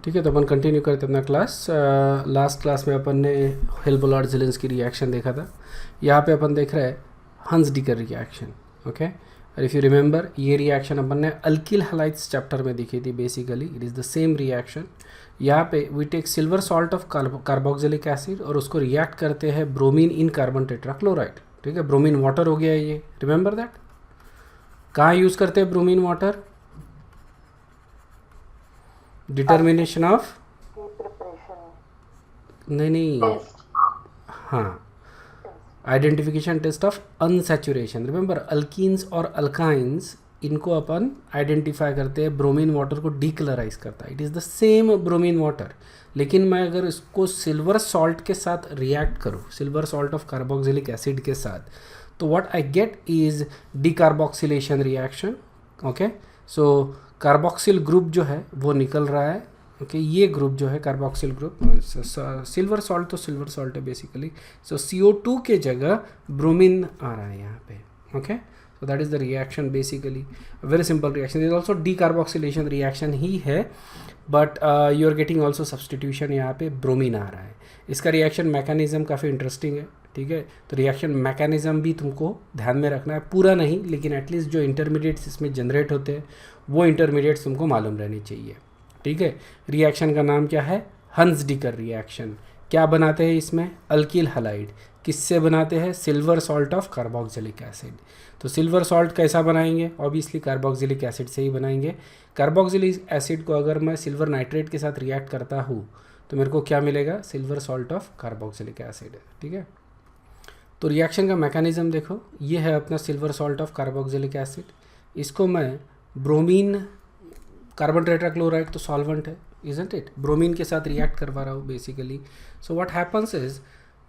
ठीक है, तो अपन कंटिन्यू करते अपना क्लास। लास्ट क्लास में अपन ने हेल्बोलार्ड ज़ेलेंस्की रिएक्शन देखा था। यहाँ पे अपन देख रहे हैं हंस डीकर रिएक्शन। ओके, और इफ़ यू रिमेंबर ये रिएक्शन अपन ने अल्किल हैलाइड्स चैप्टर में देखी थी। Basically it is the same reaction. यहाँ पे we take silver salt of carboxylic acid और उसको रिएक्ट करते हैं ब्रोमीन इन कार्बन टेट्राक्लोराइड। ठीक है, ब्रोमीन वाटर हो गया ये, रिमेंबर दैट। कहाँ यूज़ करते हैं ब्रोमीन वाटर? डिटर्मिनेशन ऑफ, नहीं, हाँ, identification test of unsaturation. Remember alkenes और अल्काइंस, इनको अपन आइडेंटिफाई करते हैं, ब्रोमीन वाटर को डीकलराइज करता है। It is the same bromine water, लेकिन मैं अगर इसको सिल्वर सॉल्ट के साथ रिएक्ट करूँ, silver salt of carboxylic acid के साथ, तो what I get is decarboxylation reaction. Okay, so carboxyl group जो है वो निकल रहा है। ओके, ये ग्रुप जो है कार्बोक्सिल ग्रुप, सिल्वर सॉल्ट तो सिल्वर सॉल्ट है बेसिकली। सो CO2 के जगह ब्रोमीन आ रहा है यहाँ पे। Okay, so that is the reaction, basically a very simple reaction. There is also decarboxylation reaction ही है, but you are getting also substitution, यहाँ पे ब्रोमीन आ रहा है। इसका रिएक्शन मैकेनिज्म काफ़ी इंटरेस्टिंग है। ठीक है, तो रिएक्शन मैकेनिज्म भी तुमको ध्यान में रखना है, पूरा नहीं लेकिन एटलीस्ट जो इंटरमीडिएट्स इसमें जनरेट होते हैं वो इंटरमीडिएट्स तुमको मालूम रहने चाहिए। ठीक है, रिएक्शन का नाम क्या है? हंस डीकर रिएक्शन। क्या बनाते हैं इसमें? Alkyl halide. किससे बनाते हैं? Silver salt of carboxylic acid. तो सिल्वर सॉल्ट कैसा बनाएंगे? ऑब्वियसली कार्बोक्सिलिक एसिड से ही बनाएंगे। कार्बोक्सिलिक एसिड को अगर मैं सिल्वर नाइट्रेट के साथ रिएक्ट करता हूँ तो मेरे को क्या मिलेगा? Silver salt of carboxylic acid. ठीक है, तो रिएक्शन का मैकेनिज्म देखो, ये है अपना silver salt of carboxylic acid. इसको मैं ब्रोमीन, कार्बन टेट्राक्लोराइड तो सॉल्वेंट है, इजंट इट, ब्रोमीन के साथ रिएक्ट करवा रहा हूँ basically. So what happens is,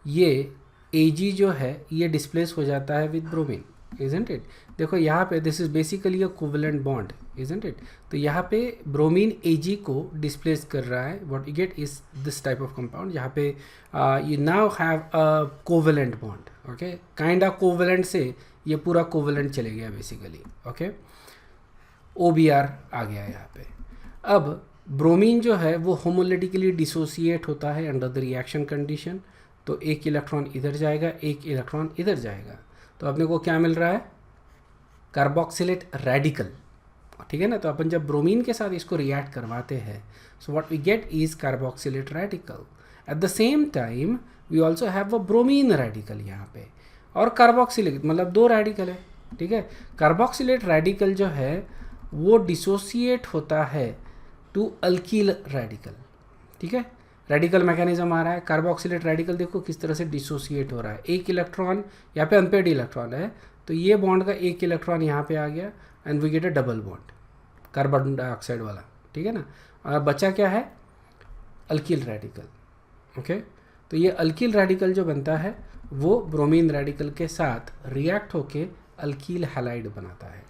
ये Ag जो है ये डिस्प्लेस हो जाता है विद ब्रोमीन, इजंट इट। देखो यहाँ पे this is basically a covalent bond, isn't it. तो यहाँ पे ब्रोमीन Ag को डिस्प्लेस कर रहा है। What you get is this type of compound. यहाँ पे you now have a covalent bond. Okay, kind of covalent से ये पूरा कोवेलेंट चले गया बेसिकली। ओके, OBr आ गया यहाँ पे। अब ब्रोमीन जो है वो होमोलिटिकली डिसोसिएट होता है अंडर द रिएक्शन कंडीशन। तो एक इलेक्ट्रॉन इधर जाएगा, एक इलेक्ट्रॉन इधर जाएगा, तो अपने को क्या मिल रहा है? Carboxylate radical. ठीक है ना, तो अपन जब ब्रोमीन के साथ इसको रिएक्ट करवाते हैं, so what we get is carboxylate radical. At the same time we also have a bromine radical यहाँ पे, और कार्बोक्सिलेट मतलब दो रेडिकल है। ठीक है, कार्बोक्सिलेट रेडिकल जो है वो डिसोसिएट होता है टू अल्कील रेडिकल। ठीक है, रेडिकल मैकेनिज्म आ रहा है। कार्बोक्सिलेट रेडिकल देखो किस तरह से डिसोसिएट हो रहा है। एक इलेक्ट्रॉन यहाँ पे अनपेड इलेक्ट्रॉन है, तो ये बॉन्ड का एक इलेक्ट्रॉन यहाँ पे आ गया and we get a double bond, carbon dioxide वाला। ठीक है ना, और बचा क्या है? Alkyl radical. ओके, तो ये अल्किल रेडिकल जो बनता है वो ब्रोमीन रेडिकल के साथ रिएक्ट होके अल्कील हैलाइड बनाता है।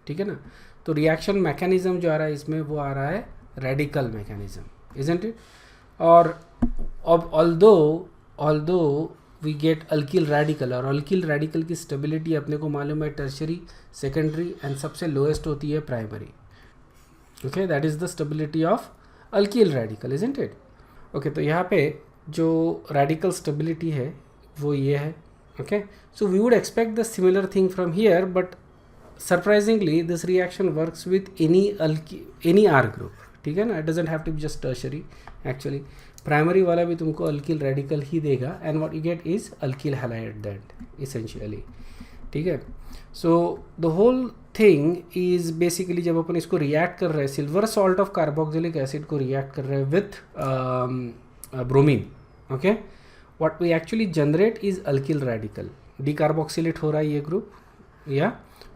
ठीक है ना, तो रिएक्शन मैकेनिज्म जो आ रहा है इसमें वो आ रहा है रेडिकल मैकेनिज्म, इजंट इट। और although we get alkyl radical, और अल्किल रेडिकल की स्टेबिलिटी अपने को मालूम है टर्शरी, सेकेंडरी एंड सबसे लोएस्ट होती है primary. Okay, that is the stability of alkyl radical, isn't it. Okay, तो यहाँ पे जो रेडिकल स्टेबिलिटी है वो ये है। Okay, so we would expect the similar thing from here, but surprisingly this reaction works with any R group. ठीक है ना, it doesn't have to be just tertiary actually. Primary वाला भी तुमको अल्किल रेडिकल ही देगा and what you get is alkyl halide at that essentially. ठीक है, so the whole thing is basically जब अपन इसको रिएक्ट कर रहे हैं, silver salt of carboxylic acid को रिएक्ट कर रहे हैं with bromine. Okay, what we actually generate is alkyl radical, decarboxylate हो रहा है ये ग्रुप, या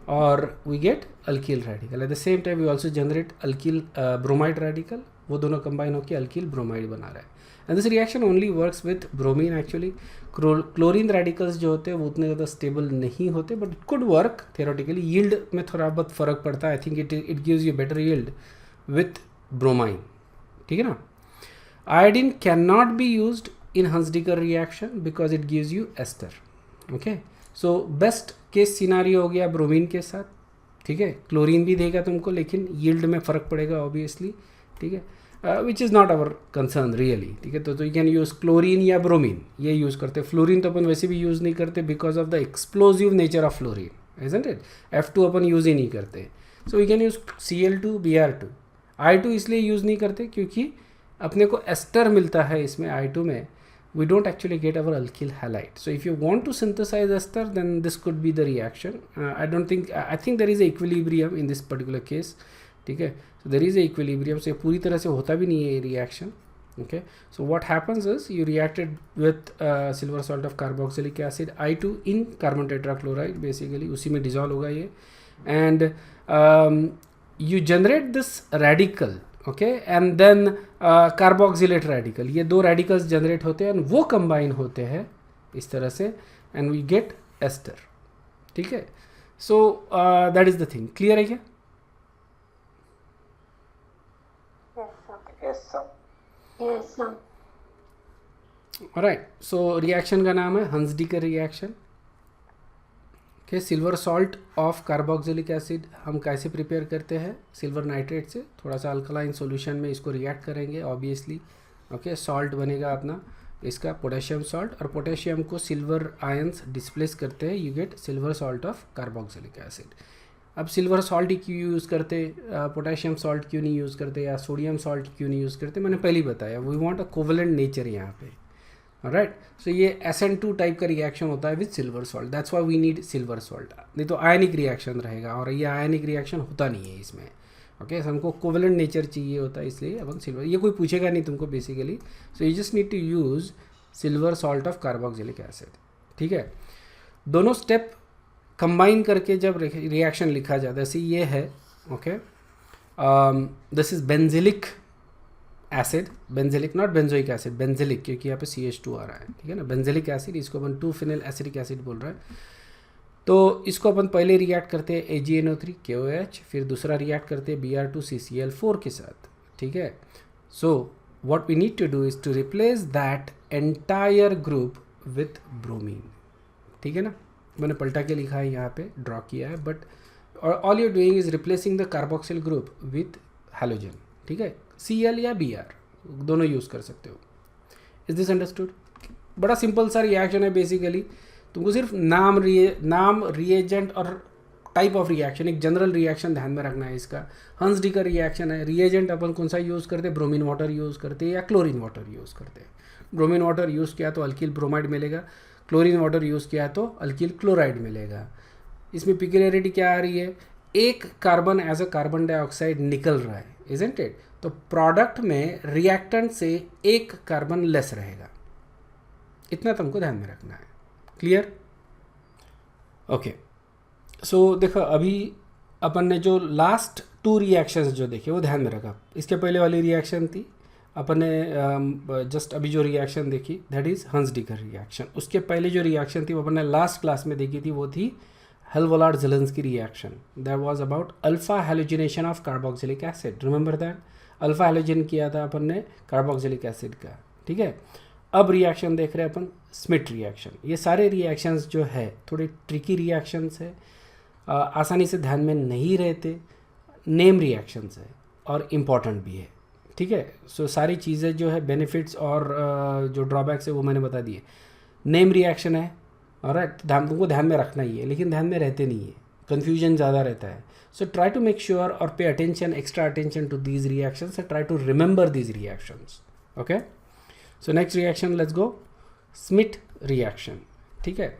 और we get alkyl radical. At the same time we also generate alkyl bromide radical, वो दोनों कंबाइन होकर अल्किल ब्रोमाइड बना रहा है। And this reaction only works with bromine actually. Chlorine radicals जो होते हैं वो उतने ज़्यादा स्टेबल नहीं होते, but it could work theoretically. Yield में थोड़ा बहुत फ़र्क पड़ता है। I think it gives you better yield with bromine. ठीक है ना, iodine can not be used in Hunsdiecker reaction because it gives you ester. Okay, so best case scenario हो गया ब्रोमीन के साथ। ठीक है, क्लोरीन भी देगा तुमको लेकिन यील्ड में फ़र्क पड़ेगा ऑब्वियसली। ठीक है, which is not our concern really, ठीक है। तो यू कैन यूज़ क्लोरीन या ब्रोमीन, ये यूज़ करते हैं। फ्लोरीन तो अपन वैसे भी यूज़ नहीं करते because of the explosive nature of fluorine, isn't it. F2 अपन यूज़ ही नहीं करते। So we can use Cl2, Br2। I2 इसलिए यूज़ नहीं करते क्योंकि अपने को एस्टर मिलता है इसमें I2 में, we don't actually get our alkyl halide. So if you want to synthesize ester, then this could be the reaction. I think there is a equilibrium in this particular case, ठीक है। So there is a equilibrium, so पूरी तरह से होता भी नहीं है ये reaction, okay। So what happens is you reacted with silver salt of carboxylic acid I2 in carbon tetrachloride, basically उसी में dissolve होगा ये, and you generate this radical, okay, and then carboxylate radical, ये दो रेडिकल्स जनरेट होते हैं and वो combine होते हैं इस तरह से एंड वी गेट एस्टर, ठीक है। So that is the thing. Clear है क्या? Yes, sir. Right. So reaction का नाम है हंसडीकर रिएक्शन, कि silver salt of carboxylic acid हम कैसे प्रिपेयर करते हैं, सिल्वर नाइट्रेट से थोड़ा सा अल्कलाइन सॉल्यूशन में इसको रिएक्ट करेंगे ऑब्वियसली, ओके। सॉल्ट बनेगा अपना इसका पोटेशियम सॉल्ट, और पोटेशियम को सिल्वर आयंस डिस्प्लेस करते हैं, you get silver salt of carboxylic acid. अब सिल्वर सॉल्ट ही क्यों यूज़ करते, पोटेशियम सॉल्ट क्यों नहीं यूज़ करते, या सोडियम सॉल्ट क्यों नहीं यूज़ करते, मैंने पहले ही बताया, we want a covalent nature यहाँ पे, राइट। सो ये SN2 टाइप का रिएक्शन होता है with silver salt, that's why we need silver salt, नहीं तो आयनिक रिएक्शन रहेगा, और ये आयनिक रिएक्शन होता नहीं है इसमें, ओके। हमको कोवेलेंट नेचर चाहिए होता है, इसलिए अपन सिल्वर, ये कोई पूछेगा नहीं तुमको basically. So you just need to use silver salt of carboxylic acid, ठीक है। दोनों स्टेप कंबाइन करके जब रिएक्शन लिखा जाता है, जैसे ये है, okay, this is benzylic acid, benzylic not benzoic acid, benzylic, क्योंकि यहाँ पे CH2 आ रहा है, ठीक है ना। बेंजिलिक एसिड, इसको अपन 2-फेनिल एसिडिक एसिड बोल रहे हैं। तो इसको अपन पहले रिएक्ट करते हैं AgNO3 KOH, फिर दूसरा रिएक्ट करते हैं Br2 CCl4 के साथ, ठीक है। So what we need to do is to replace that entire group with bromine, ठीक है ना। मैंने पलटा के लिखा है यहाँ पे, ड्रॉ किया है, but all you doing is replacing the carboxyl group with halogen, ठीक है। Cl या Br दोनों यूज़ कर सकते हो। Is this understood? बड़ा सिंपल सा रिएक्शन है बेसिकली, तुमको सिर्फ नाम रिएजेंट और टाइप ऑफ रिएक्शन, एक जनरल रिएक्शन ध्यान में रखना है इसका। हंसडीकर रिएक्शन है, रिएजेंट अपन कौन सा यूज़ करते हैं, ब्रोमीन वाटर यूज़ करते हैं या क्लोरीन वाटर यूज़ करते हैं। ब्रोमीन वाटर यूज़ किया तो अल्किल ब्रोमाइड मिलेगा, क्लोरीन वाटर यूज़ किया तो अल्किल क्लोराइड मिलेगा। इसमें पिक्युलरिटी क्या आ रही है, एक carbon as a carbon dioxide निकल रहा है, इजंट इट। तो प्रोडक्ट में रिएक्टेंट से एक कार्बन लेस रहेगा, इतना तुमको ध्यान में रखना है। क्लियर? ओके। सो देखो, अभी अपन ने जो लास्ट 2 रिएक्शंस जो देखे वो ध्यान में रखा। इसके पहले वाली रिएक्शन थी अपन ने जस्ट अभी जो रिएक्शन देखी, दैट इज हंसडीकर रिएक्शन। उसके पहले जो रिएक्शन थी वो अपन ने लास्ट क्लास में देखी थी, वो थी Hell Volhard Zelinsky reaction. That was about alpha halogenation of carboxylic acid. Remember that, alpha halogen किया था अपन ने कार्बोक्सिलिक एसिड का, ठीक है। अब रिएक्शन देख रहे हैं अपन स्मिट रिएक्शन। ये सारे रिएक्शंस जो है थोड़े ट्रिकी रिएक्शंस है, आसानी से ध्यान में नहीं रहते, नेम रिएक्शंस है और इम्पॉर्टेंट भी है, ठीक है। सो सारी चीज़ें जो है बेनिफिट्स और जो ड्रॉबैक्स है वो मैंने बता दिए। नेम रिएक्शन है, ऑलराइट, तुमको ध्यान में रखना ही है, लेकिन ध्यान में रहते नहीं है, कन्फ्यूजन ज़्यादा रहता है। So try to make sure और pay attention, extra attention to these reactions, try to remember these reactions, okay. So next reaction, let's go, Schmidt reaction, ठीक है।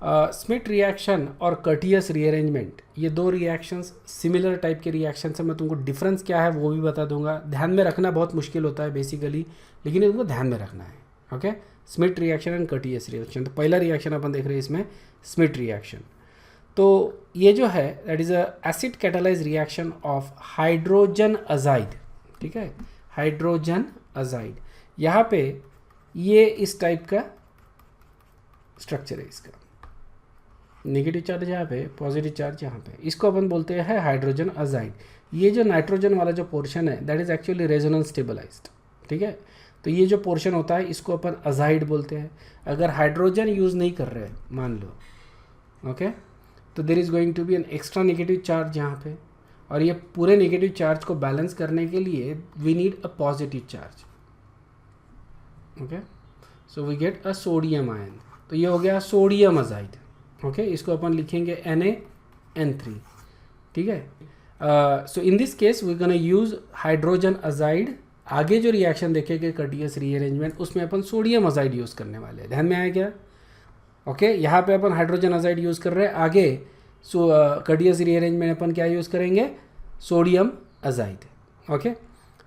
स्मिट रिएक्शन और कर्टियस रीअरेंजमेंट, ये 2 रिएक्शंस सिमिलर टाइप के reaction है। मैं तुमको difference क्या है वो भी बता दूंगा। ध्यान में रखना बहुत मुश्किल होता है बेसिकली, लेकिन तुमको ध्यान में रखना है, okay. Schmidt reaction and Curtius reaction. तो पहला रिएक्शन अपन देख रहे हैं इसमें, स्मिट रिएक्शन। तो ये जो है that is a acid catalyse reaction of hydrogen azide, ठीक है, हाइड्रोजन अजाइड। यहाँ पे ये इस टाइप का स्ट्रक्चर है इसका, नेगेटिव चार्ज यहाँ पे, पॉजिटिव चार्ज यहाँ पे, इसको अपन बोलते हैं हाइड्रोजन अजाइड। ये जो नाइट्रोजन वाला जो पोर्शन है that is actually resonance stabilized, ठीक है। तो ये जो पोर्शन होता है इसको अपन अजाइड बोलते हैं। अगर हाइड्रोजन यूज़ नहीं कर रहे मान लो, ओके, तो there is going to be an extra negative charge यहाँ पे, और ये पूरे नेगेटिव चार्ज को बैलेंस करने के लिए we need a positive charge. Okay, so we get a sodium ion. तो ये हो गया सोडियम अजाइड. ओके, इसको अपन लिखेंगे Na(N3). ठीक है. So in this case we gonna use hydrogen azide. आगे जो रिएक्शन देखेंगे कर्टियस रीअरेंजमेंट, उसमें अपन सोडियम अजाइड यूज़ करने वाले हैं. ध्यान में आया क्या? ओके, यहाँ पे अपन हाइड्रोजन अजाइड यूज़ कर रहे हैं. आगे कर्टियस रीअरेंजमेंट अपन क्या यूज़ करेंगे? Sodium azide. ओके,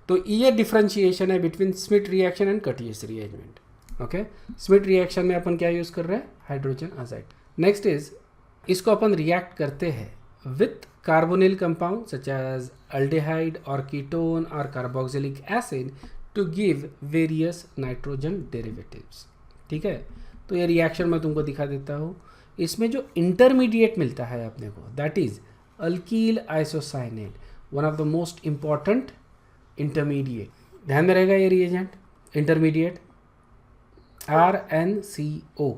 तो ये डिफरेंशिएशन है between Schmidt reaction and Curtius rearrangement. Okay, Schmidt reaction में अपन क्या यूज़ कर रहे हैं? Hydrogen azide. नेक्स्ट इज, इसको अपन रिएक्ट करते हैं with carbonyl compound such as aldehyde or ketone or carboxylic acid to give various nitrogen derivatives. ठीक है, तो ये रिएक्शन मैं तुमको दिखा देता हूँ. इसमें जो इंटरमीडिएट मिलता है अपने को, that is alkyl isocyanate, one of the most important intermediate. ध्यान में रहेगा ये रिएजेंट इंटरमीडिएट RnCO.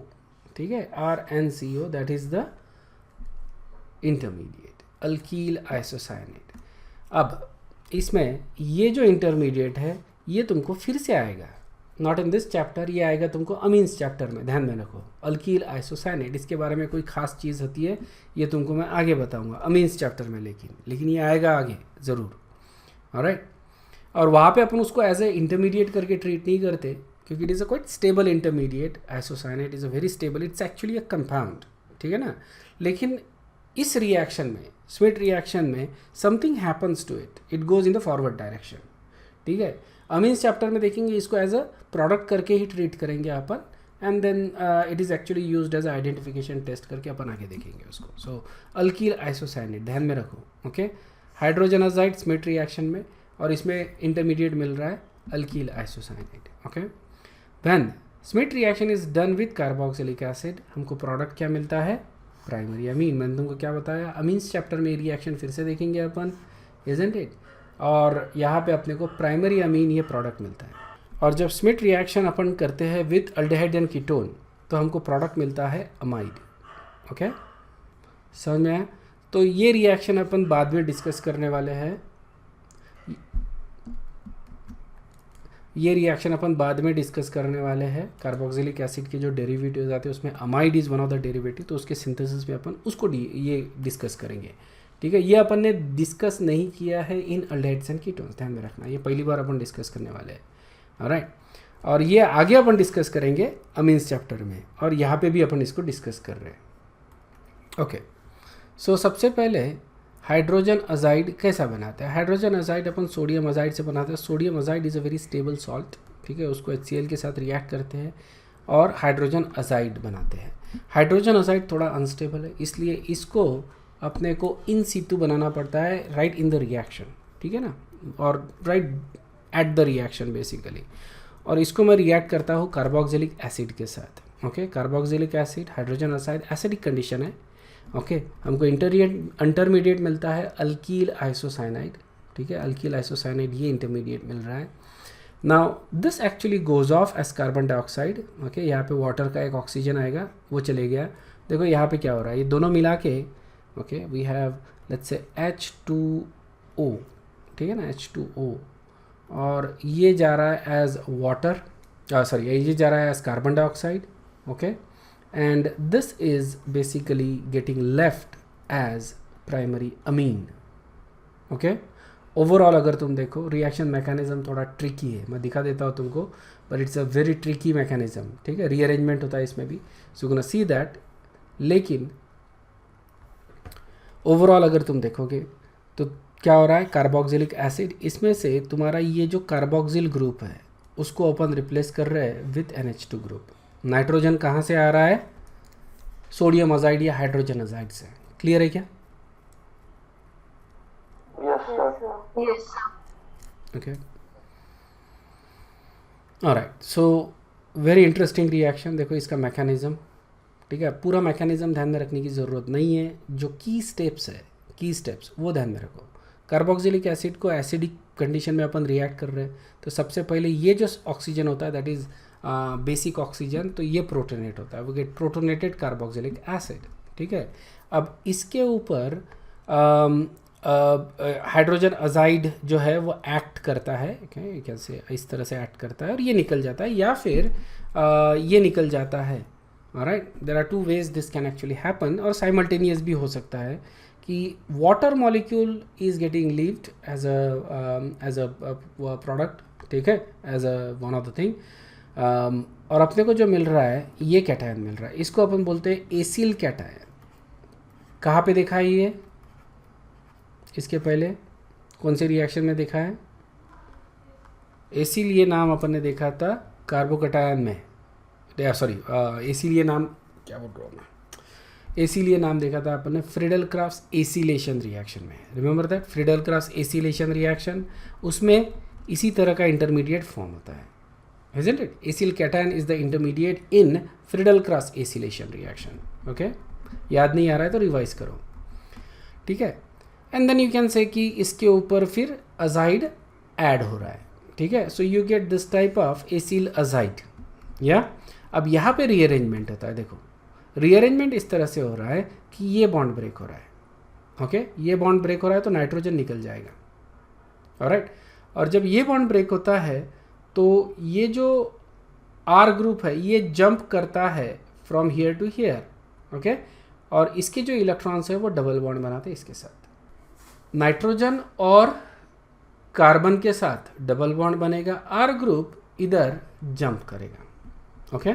ठीक है, RnCO that is the intermediate, alkyl isocyanate. अब इसमें ये जो इंटरमीडिएट है ये तुमको फिर से आएगा, नॉट इन दिस चैप्टर, ये आएगा तुमको अमीन्स चैप्टर में. ध्यान में रखो, अल्कील आइसोसाइनेट, इसके बारे में कोई खास चीज़ होती है ये तुमको मैं आगे बताऊंगा अमीन्स चैप्टर में, लेकिन ये आएगा आगे ज़रूर. ऑलराइट, और वहाँ पे अपन उसको एज ए इंटरमीडिएट करके ट्रीट नहीं करते, क्योंकि it is a quite stable intermediate. Isocyanate is a very stable, it's actually a compound. ठीक है ना. लेकिन इस रिएक्शन में, स्मिथ रिएक्शन में, something happens to it, it goes in the forward direction. ठीक है, अमीन्स चैप्टर में देखेंगे इसको एज अ प्रोडक्ट करके ही ट्रीट करेंगे अपन, and then it is actually used as identification test करके अपन आगे देखेंगे उसको. सो अल्कील आइसोसाइनेट ध्यान में रखो. Okay, hydrogen azide Schmidt reaction में, और इसमें इंटरमीडिएट मिल रहा है alkyl isocyanate. Okay, then Schmidt reaction is done with carboxylic acid. हमको प्रोडक्ट क्या मिलता है? Primary amine. मैंने तुमको क्या बताया? अमीन्स चैप्टर में रिएक्शन फिर से देखेंगे अपन, इजंट इट. और यहाँ पे अपने को प्राइमरी अमीन ये प्रोडक्ट मिलता है. और जब स्मिथ रिएक्शन अपन करते हैं विथ अल्डेहाइड एंड कीटोन, तो हमको प्रोडक्ट मिलता है अमाइड. ओके, समझ में आया? तो ये रिएक्शन अपन बाद में डिस्कस करने वाले हैं. ये रिएक्शन अपन बाद में डिस्कस करने वाले हैं. कार्बोक्सिलिक एसिड के जो डेरिवेटिव्स आते हैं उसमें amide is one of the derivative, तो उसके सिंथेसिस में अपन उसको ये डिस्कस करेंगे. ठीक है, ये अपन ने डिस्कस नहीं किया है इन अल्डेहाइड्स एंड कीटोन्स, ध्यान में रखना, ये पहली बार अपन डिस्कस करने वाले हैं. ऑलराइट, और ये आगे अपन डिस्कस करेंगे अमीन्स चैप्टर में, और यहाँ पे भी अपन इसको डिस्कस कर रहे हैं. ओके, सो सबसे पहले हाइड्रोजन अजाइड कैसा बनाते हैं? हाइड्रोजन अजाइड अपन सोडियम अजाइड से बनाते हैं. Sodium azide is a very stable salt. ठीक है, उसको HCl के साथ रिएक्ट करते हैं और हाइड्रोजन अजाइड बनाते हैं. हाइड्रोजन अजाइड थोड़ा अनस्टेबल है, इसलिए इसको अपने को इन सीटू बनाना पड़ता है राइट इन द रिएक्शन. ठीक है ना, और right at the reaction basically. और इसको मैं रिएक्ट करता हूँ कार्बोक्सिलिक एसिड के साथ. Okay, carboxylic acid, hydrogen azide, acidic condition है. ओके, हमको इंटरमीडिएट मिलता है अल्कील आइसोसाइनाइड. ठीक है, अल्कील आइसोसाइनाइड ये इंटरमीडिएट मिल रहा है. Now this actually goes off as carbon dioxide. Okay, यहाँ पे वाटर का एक ऑक्सीजन आएगा, वो चले गया. देखो यहाँ पे क्या हो रहा है, ये दोनों मिला के, okay, we have let's say H2O. ठीक है ना, H2O, और ये जा रहा है एज वाटर, सॉरी ये जा रहा है as carbon dioxide. Okay, and this is basically getting left as primary amine. okay, overall अगर तुम देखो रिएक्शन मैकेनिज्म थोड़ा ट्रिकी है, मैं दिखा देता हूँ तुमको, but it's a very tricky mechanism. ठीक है, रीअरेंजमेंट होता है इसमें भी, so you're gonna see that. लेकिन ओवरऑल अगर तुम देखोगे तो क्या हो रहा है, कार्बोक्सिलिक एसिड, इसमें से तुम्हारा ये जो कार्बोक्सिल ग्रुप है उसको अपन रिप्लेस कर रहे हैं विथ NH2 ग्रुप. नाइट्रोजन कहाँ से आ रहा है? सोडियम अजाइड या हाइड्रोजन अजाइड से. क्लियर है क्या? Yes, sir. Yes, sir. Okay, alright. So very interesting reaction. देखो इसका मैकेनिज्म. ठीक है, पूरा मैकेनिज्म ध्यान में रखने की ज़रूरत नहीं है, जो की स्टेप्स है, की स्टेप्स वो ध्यान में रखो. कार्बोक्सिलिक एसिड को एसिडिक कंडीशन में अपन रिएक्ट कर रहे हैं, तो सबसे पहले ये जो ऑक्सीजन होता है दैट इज़ बेसिक ऑक्सीजन, तो ये प्रोटोनेट होता है, वो गेट प्रोटोनेटेड कार्बोक्सिलिक एसिड. ठीक है, अब इसके ऊपर हाइड्रोजन अजाइड जो है वो एक्ट करता है, कैसे इस तरह से एक्ट करता है और ये निकल जाता है, या फिर ये निकल जाता है। Right, there are two ways this can actually happen, और साइमल्टेनियस भी हो सकता है कि water molecule is getting leaved as a product, ठीक है, as a one of the thing, और अपने को जो मिल रहा है ये कैटायन मिल रहा है, इसको अपन बोलते हैं एसिल कैटायन। कहाँ पे देखा है ये, इसके पहले कौन से रिएक्शन में देखा है? एसिल ये नाम अपन ने देखा था कार्बोकटायन में, सॉरी एसिल ये नाम क्या बोल रहा हूँ मैं, एसिल ये नाम देखा था अपन ने फ्रीडल क्राफ्ट्स एसिलेशन रिएक्शन में। Remember that Friedel Crafts acylation reaction, उसमें इसी तरह का इंटरमीडिएट फॉर्म होता है, isn't it? Acyl cation is the intermediate in Friedel-Crafts acylation reaction. Okay? याद नहीं आ रहा है तो रिवाइज करो, ठीक है। And then you can say कि इसके ऊपर फिर अजाइड ऐड हो रहा है, ठीक है। सो you get this type of acyl azide, या अब यहाँ पे रीअरेंजमेंट होता है। देखो रीअरेंजमेंट इस तरह से हो रहा है कि ये बॉन्ड ब्रेक हो रहा है, ओके ये बॉन्ड ब्रेक हो रहा है तो नाइट्रोजन निकल जाएगा, ऑलराइट। और जब ये बॉन्ड ब्रेक होता है तो ये जो आर ग्रुप है ये जंप करता है from here to here, okay, और इसके जो इलेक्ट्रॉन्स है वो डबल बॉन्ड बनाते हैं इसके साथ। नाइट्रोजन और कार्बन के साथ डबल बॉन्ड बनेगा, आर ग्रुप इधर जंप करेगा, ओके।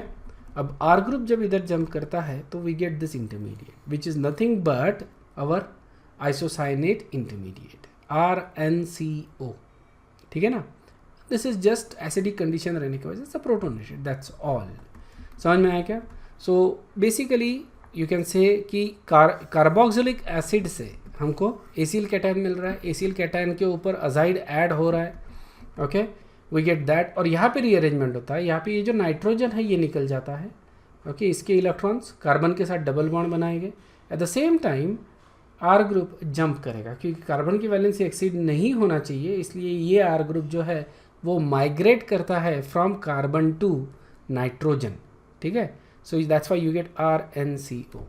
अब आर ग्रुप जब इधर जंप करता है तो we get this intermediate which is nothing but our isocyanate intermediate RnCO, ठीक है ना। This is just acidic condition रहने की वजह से प्रोटोनेटेड, दैट्स ऑल। समझ में आया क्या? So basically you can say कि कार्बोक्सिलिक एसिड से हमको एसिल कैटायन मिल रहा है, एसिल कैटायन के ऊपर अजाइड ऐड हो रहा है, ओके, वी गेट दैट। और यहाँ पे रीअरेंजमेंट होता है, यहाँ पे ये जो नाइट्रोजन है ये निकल जाता है, ओके, इसके इलेक्ट्रॉन्स कार्बन के साथ डबल बॉन्ड बनाएंगे। At the same time R group jump करेगा क्योंकि कार्बन की वैलेंसी एक्सीड नहीं होना चाहिए, इसलिए ये आर ग्रुप जो है वो माइग्रेट करता है फ्रॉम कार्बन टू नाइट्रोजन, ठीक है। So that's why you get RnCO।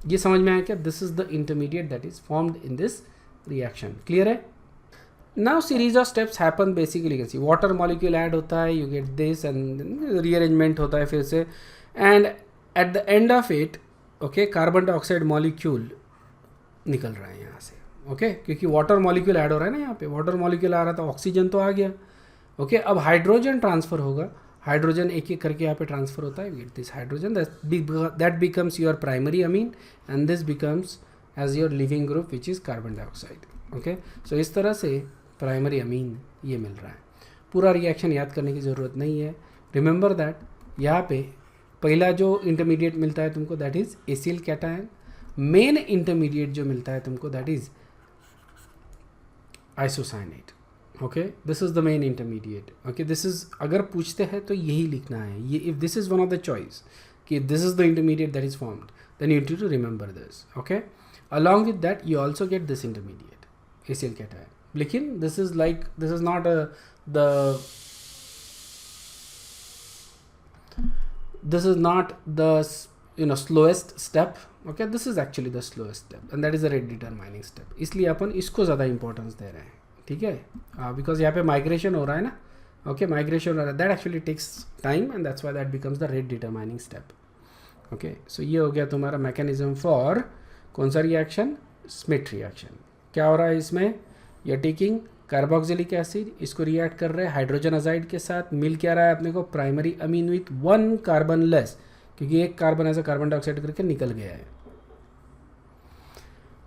ये समझ में आया क्या? This is the intermediate that is formed in this reaction. Clear है? Now series of steps happen basically, कैसी वाटर मॉलिक्यूल ऐड होता है, you get this and rearrangement होता है फिर से, and at the end of it, okay, carbon dioxide molecule निकल रहा है यहाँ से, ओके, क्योंकि वाटर मॉलिक्यूल ऐड हो रहा है ना, यहाँ पे वाटर मॉलिक्यूल आ रहा था, ऑक्सीजन तो आ गया, ओके। अब हाइड्रोजन ट्रांसफर होगा, हाइड्रोजन एक एक करके यहाँ पे ट्रांसफर होता है, get this hydrogen that becomes your primary amine and this becomes as your leaving group which is carbon dioxide, okay. So इस तरह से प्राइमरी अमीन ये मिल रहा है। पूरा रिएक्शन याद करने की ज़रूरत नहीं है, रिमेंबर दैट यहाँ पे पहला जो इंटरमीडिएट मिलता है तुमको that is acyl cation, main intermediate जो मिलता है तुमको that is isocyanate, okay, this is the main intermediate, okay. This is अगर पूछते हैं तो यही लिखना है, ये if this is one of the choice कि this is the intermediate that is formed, then you need to remember this, okay. Along with that you also get this intermediate acyl cation, लेकिन this is like this is not the this is not the slowest step, okay, this is actually the slowest step and that is the rate determining step, इसलिए अपन इसको ज़्यादा importance दे रहे हैं, ठीक है, because यहाँ पे माइग्रेशन हो रहा है ना, ओके, माइग्रेशन हो रहा है, that actually takes time and that's why that becomes the rate determining step, okay. So ये हो गया तुम्हारा मैकेनिज्म फॉर कौन सा रिएक्शन? Schmidt reaction. क्या हो रहा है इसमें? You are taking carboxylic acid, इसको रिएक्ट कर रहे हैं हाइड्रोजन अजाइड के साथ, मिल क्या रहा है अपने को? Primary amine with 1 carbon less, क्योंकि एक कार्बन ऐसा कार्बन डाइऑक्साइड करके निकल गया है।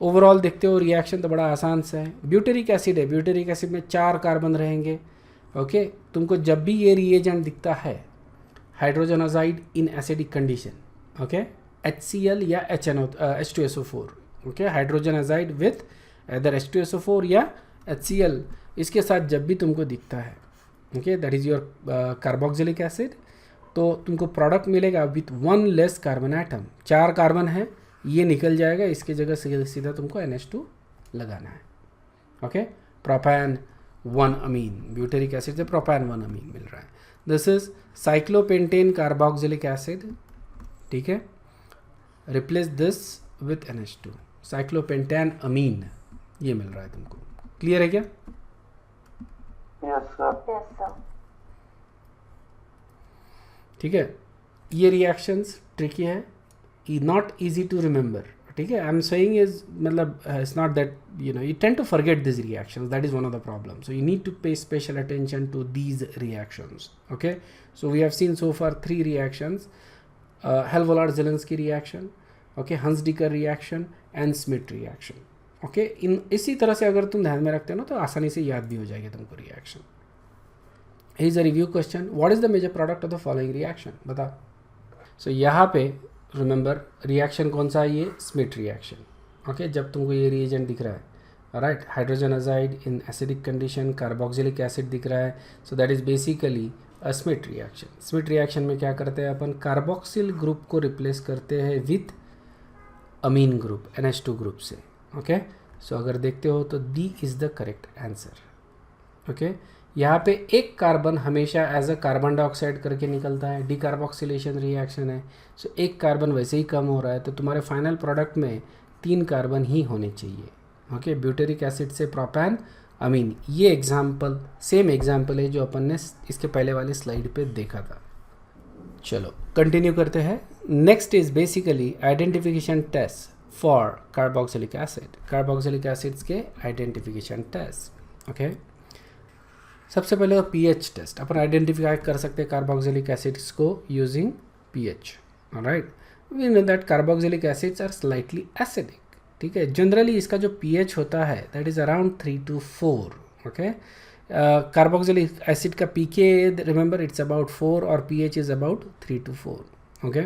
ओवरऑल देखते हो रिएक्शन तो बड़ा आसान सा है। ब्यूटेरिक एसिड है, ब्यूटेरिक एसिड में 4 कार्बन रहेंगे, ओके। तुमको जब भी ये रिएजेंट दिखता है hydrogen azide in acidic condition, okay, HCl या H2SO4, okay, hydrogen azide with इधर H2SO4 या HCl, इसके साथ जब भी तुमको दिखता है, okay, that is your carboxylic acid, तो तुमको प्रोडक्ट मिलेगा with 1 less carbon atom. 4 carbon है, ये निकल जाएगा, इसके जगह सीधा तुमको NH2 लगाना है, okay. Propane 1 amine, butyric acid से प्रोपैन 1 अमीन मिल रहा है। This is cyclopentane carboxylic acid, ठीक है, replace this with NH2, cyclopentane amine, ये मिल रहा है तुमको। क्लियर है क्या? Yes, sir. Yes, sir. ठीक है, ये रिएक्शंस ट्रिकी है, नॉट इजी टू रिमेंबर। ठीक है, आई एम सेइंग इज मतलब it's not that you tend to forget these reactions. That is one of the problems. So you need to pay special attention to these reactions. Okay, so we have seen so far 3 reactions: Helvoland-Zielinski reaction, okay, Hunsdiker reaction and Schmidt reaction. Okay, इन इसी तरह से अगर तुम ध्यान में रखते हो ना तो आसानी से याद भी हो जाएगी तुमको reaction. Here's a review question. What is the major product of the following reaction? बता। So यहाँ पे रिमेंबर रिएक्शन कौन सा है? ये स्मिथ रिएक्शन। ओके, जब तुमको ये रिएजेंट दिख रहा है, right, hydrogen azide in acidic condition, carboxylic acid दिख रहा है, so that is basically a Schmidt reaction. Schmidt reaction में क्या करते हैं अपन? कार्बोक्सिल ग्रुप को रिप्लेस करते हैं with amine group NH2 group से। ओके, सो अगर देखते हो तो D is the correct answer. Okay, यहाँ पे एक कार्बन हमेशा एज अ कार्बन डाइऑक्साइड करके निकलता है, डिकार्बोक्सिलेशन रिएक्शन है, सो एक कार्बन वैसे ही कम हो रहा है, तो तुम्हारे फाइनल प्रोडक्ट में 3 कार्बन ही होने चाहिए। ओके, ब्यूटेरिक एसिड से प्रोपैन अमीन। ये एग्जाम्पल सेम एग्जाम्पल है जो अपन ने इसके पहले वाले स्लाइड पे देखा था। चलो कंटिन्यू करते हैं। Next is basically identification test for carboxylic acid. Carboxylic acids के आइडेंटिफिकेशन टेस्ट। ओके, सबसे पहले पीएच टेस्ट। अपन आइडेंटिफाई कर सकते हैं कार्बोक्सिलिक एसिड्स को using pH. Alright, we know that carboxylic acids are slightly acidic. ठीक है, जनरली इसका जो पीएच होता है that is around 3 to 4। Okay, carboxylic acid का पीके रिमेंबर इट्स अबाउट 4 और pH is about 3 to 4। Okay,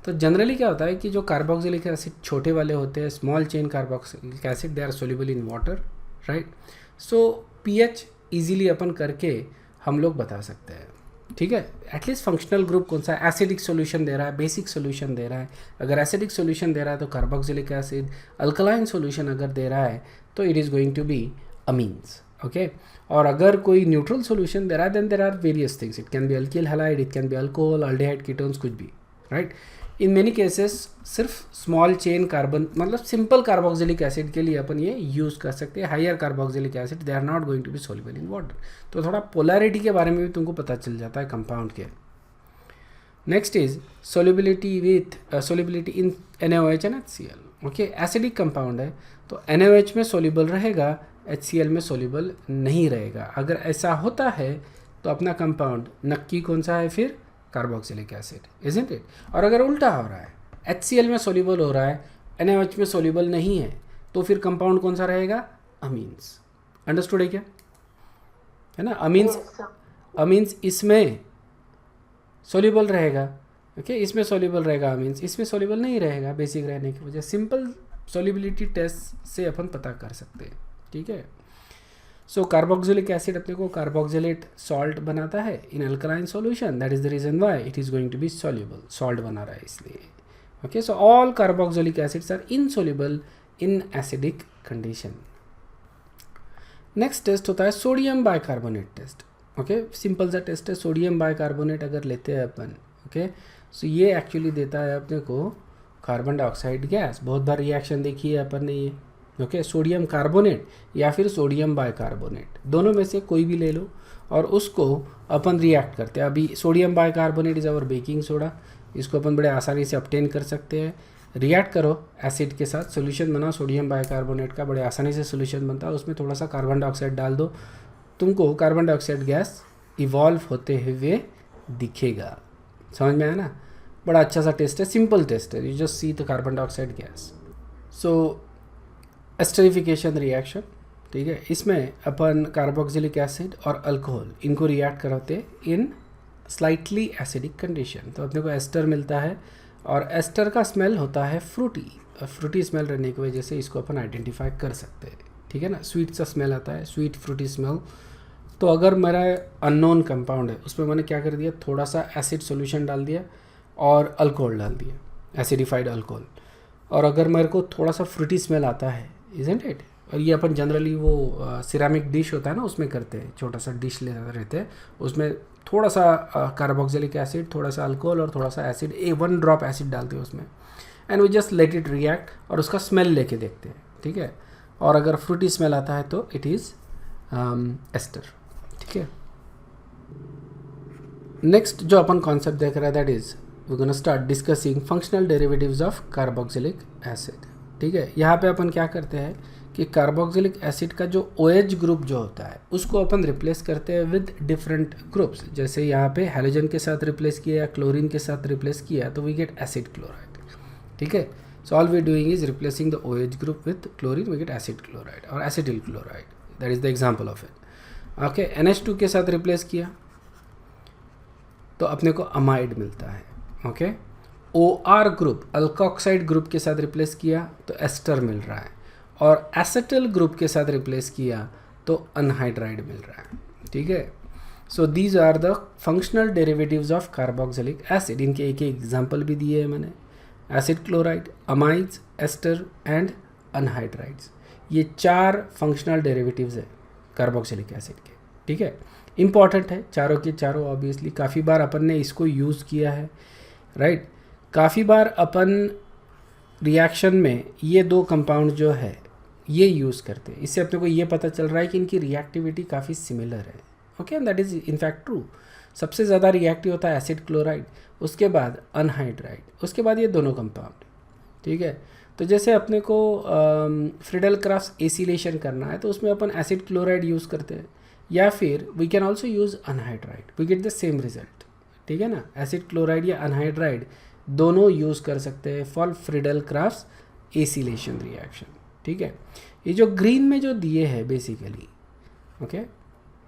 तो जनरली क्या होता है कि जो कार्बोक्सिलिक एसिड छोटे वाले होते हैं, small chain carboxylic acid, they are soluble in water, right. So pH easily अपन करके हम लोग बता सकते हैं। ठीक है, एटलीस्ट फंक्शनल ग्रुप कौन सा है, एसिडिक सॉल्यूशन दे रहा है, बेसिक सॉल्यूशन दे रहा है। अगर एसिडिक सॉल्यूशन दे रहा है तो कार्बोक्सिलिक एसिड, अल्कलाइन सॉल्यूशन अगर दे रहा है तो it is going to be amines. Okay, और अगर कोई न्यूट्रल सॉल्यूशन दे रहा है then there are various things, it can be alkyl halide, it can be alcohol, aldehyde, ketones, कुछ भी, राइट। इन मेनी केसेस सिर्फ स्मॉल चेन कार्बन मतलब सिंपल कार्बोक्सिलिक एसिड के लिए अपन ये यूज़ कर सकते हैं। Higher carboxylic acid they are not going to be soluble in water. तो थोड़ा पोलैरिटी के बारे में भी तुमको पता चल जाता है कंपाउंड के। Next is solubility with solubility in NaOH and HCl। Okay, acidic compound है तो NaOH में सोल्यूबल रहेगा, HCl में सोल्यूबल नहीं रहेगा। अगर ऐसा होता है तो अपना कंपाउंड नक्की कौन सा है फिर? Carboxylic acid, isn't it. और अगर उल्टा हो रहा है, HCl में सोल्यूबल हो रहा है, NaOH में सोल्यूबल नहीं है, तो फिर कंपाउंड कौन सा रहेगा? अमीन्स। अंडरस्टूड है क्या? है ना, अमीन्स इसमें सोल्यूबल रहेगा। ओके, इसमें सोल्यूबल रहेगा अमीन्स, इसमें सोल्यूबल नहीं रहेगा बेसिक रहने की वजह। सिंपल सोल्यूबिलिटी टेस्ट से अपन पता कर सकते हैं। ठीक है, सो कार्बोक्सिलिक एसिड अपने को कार्बोक्सिलेट सॉल्ट बनाता है in alkaline solution, that is the reason why it is going to be soluble, salt बना रहा है इसलिए। Okay, so all carboxylic acids are insoluble in acidic condition. Next test होता है sodium bicarbonate test. Okay, simple सा test है, sodium bicarbonate अगर लेते हैं अपन, ओके, सो ये एक्चुअली देता है अपने को कार्बन डाइऑक्साइड गैस। बहुत बार रिएक्शन देखी है अपन ने ये। ओके, सोडियम कार्बोनेट या फिर सोडियम बाइकार्बोनेट, दोनों में से कोई भी ले लो और उसको अपन रिएक्ट करते हैं। अभी sodium bicarbonate is our baking soda, इसको अपन बड़े आसानी से ऑब्टेन कर सकते हैं। रिएक्ट करो एसिड के साथ, सोल्यूशन बनाओ सोडियम बाइकार्बोनेट का, बड़े आसानी से सोल्यूशन बनता है। उसमें थोड़ा सा कार्बन डाइऑक्साइड डाल दो, तुमको कार्बन डाइऑक्साइड गैस इवॉल्व होते हुए दिखेगा। समझ में आया ना? बड़ा अच्छा सा टेस्ट है, सिंपल टेस्ट है, you just see the carbon dioxide gas. So esterification reaction, ठीक है, इसमें अपन कार्बोक्सिलिक एसिड और अल्कोहल इनको रिएक्ट कराते इन स्लाइटली एसिडिक कंडीशन, तो अपने को एस्टर मिलता है और एस्टर का स्मेल होता है फ्रूटी। फ्रूटी स्मेल रहने की वजह से इसको अपन आइडेंटिफाई कर सकते हैं। ठीक है ना, स्वीट सा स्मेल आता है, स्वीट फ्रूटी स्मेल। तो अगर मेरा अननोन कंपाउंड है उसमें मैंने क्या कर दिया, थोड़ा सा एसिड सॉल्यूशन डाल दिया और अल्कोहल डाल दिया, एसिडिफाइड अल्कोहल। और अगर मेरे को थोड़ा सा फ्रूटी स्मेल आता है, इजंट इट, और ये अपन जनरली वो सिरामिक डिश होता है ना उसमें करते हैं, छोटा सा डिश ले रहते हैं, उसमें थोड़ा सा कार्बोक्सिलिक एसिड, थोड़ा सा अल्कोहल और थोड़ा सा एसिड, 1 ड्रॉप एसिड डालते हैं उसमें, and we just let it react और उसका स्मेल लेके देखते हैं। ठीक है, और अगर फ्रूटी स्मेल आता है तो इट इज़ एस्टर, ठीक है। नेक्स्ट जो अपन कॉन्सेप्ट देख रहे हैं that is we gonna start discussing functional derivatives of carboxylic acid, ठीक है। यहाँ पे अपन क्या करते हैं कि कार्बोक्सिलिक एसिड का जो OH ग्रुप जो होता है उसको अपन रिप्लेस करते हैं विद डिफरेंट ग्रुप्स। जैसे यहाँ पे हैलोजन के साथ रिप्लेस किया या क्लोरीन के साथ रिप्लेस किया तो वी गेट एसिड क्लोराइड, ठीक है। So all we doing is replacing the OH group with chlorine, we get acid chloride और acetyl chloride, that is the example of it. Okay, NH2 के साथ replace किया तो अपने को अमाइड मिलता है, okay. OR group alkoxide group के साथ रिप्लेस किया तो एस्टर मिल रहा है, और एसिटिल ग्रुप के साथ रिप्लेस किया तो अनहाइड्राइड मिल रहा है, ठीक है। So these are the functional derivatives of carboxylic acid. इनके एक एग्जांपल भी दिए हैं मैंने, acid chloride, amides, ester and anhydrides. ये 4 फंक्शनल डेरिवेटिव्स है कार्बोक्सिलिक एसिड के, ठीक है। इंपॉर्टेंट है चारों के चारों, ऑब्वियसली काफ़ी बार अपन ने इसको यूज़ किया है, राइट। काफ़ी बार अपन रिएक्शन में ये 2 कंपाउंड जो है ये यूज़ करते हैं, इससे अपने को ये पता चल रहा है कि इनकी रिएक्टिविटी काफ़ी सिमिलर है, okay, and that is in fact true. सबसे ज़्यादा रिएक्टिव होता है एसिड क्लोराइड, उसके बाद अनहाइड्राइड, उसके बाद ये दोनों कंपाउंड, ठीक है। तो जैसे अपने को फ्रीडल क्राफ्ट एसिलेशन करना है तो उसमें अपन एसिड क्लोराइड यूज़ करते हैं, या फिर we can also use anhydride, we get the same result, ठीक है ना। एसिड क्लोराइड या अनहाइड्राइड दोनों यूज़ कर सकते हैं for Friedel Crafts acylation reaction, ठीक है। ये जो ग्रीन में जो दिए हैं बेसिकली, ओके,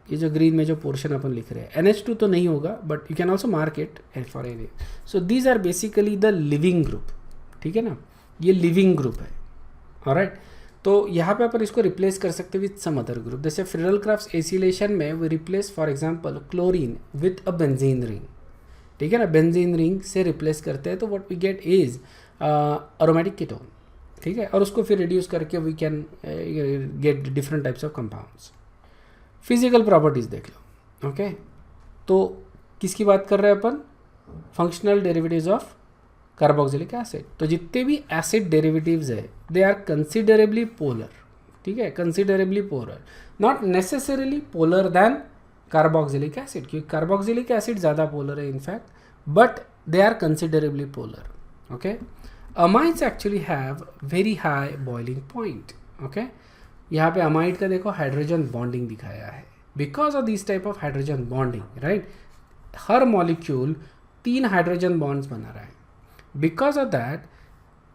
ये जो ग्रीन में जो पोर्शन अपन लिख रहे हैं NH2 तो नहीं होगा but you can also mark it for any. So these are basically the leaving group, ठीक है ना, ये लिविंग ग्रुप है, ऑलराइट। तो यहाँ पे अपन इसको रिप्लेस कर सकते हैं विद सम अदर ग्रुप। जैसे फ्रीडल क्राफ्ट एसिलेशन में we replace for example chlorine with a benzene ring, ठीक है ना, बेंजीन रिंग से रिप्लेस करते हैं तो what we get is aromatic ketone, ठीक है, और उसको फिर रिड्यूस करके we can get different types of compounds. Physical properties देख लो, ओके। तो किसकी बात कर रहे हैं अपन, functional derivatives of carboxylic acid. तो जितने भी एसिड डेरिवेटिव्स है दे आर कंसिडरेबली पोलर, ठीक है, considerably polar, not necessarily polar than carboxylic acid, क्योंकि कार्बोक्सिलिक एसिड ज़्यादा पोलर है in fact, but they are considerably polar, okay. Amides actually have very high boiling point, okay. यहाँ पे amide का देखो हाइड्रोजन बॉन्डिंग दिखाया है, because of this type of hydrogen bonding, right. हर मॉलिक्यूल 3 हाइड्रोजन बॉन्ड्स बना रहा है, because of that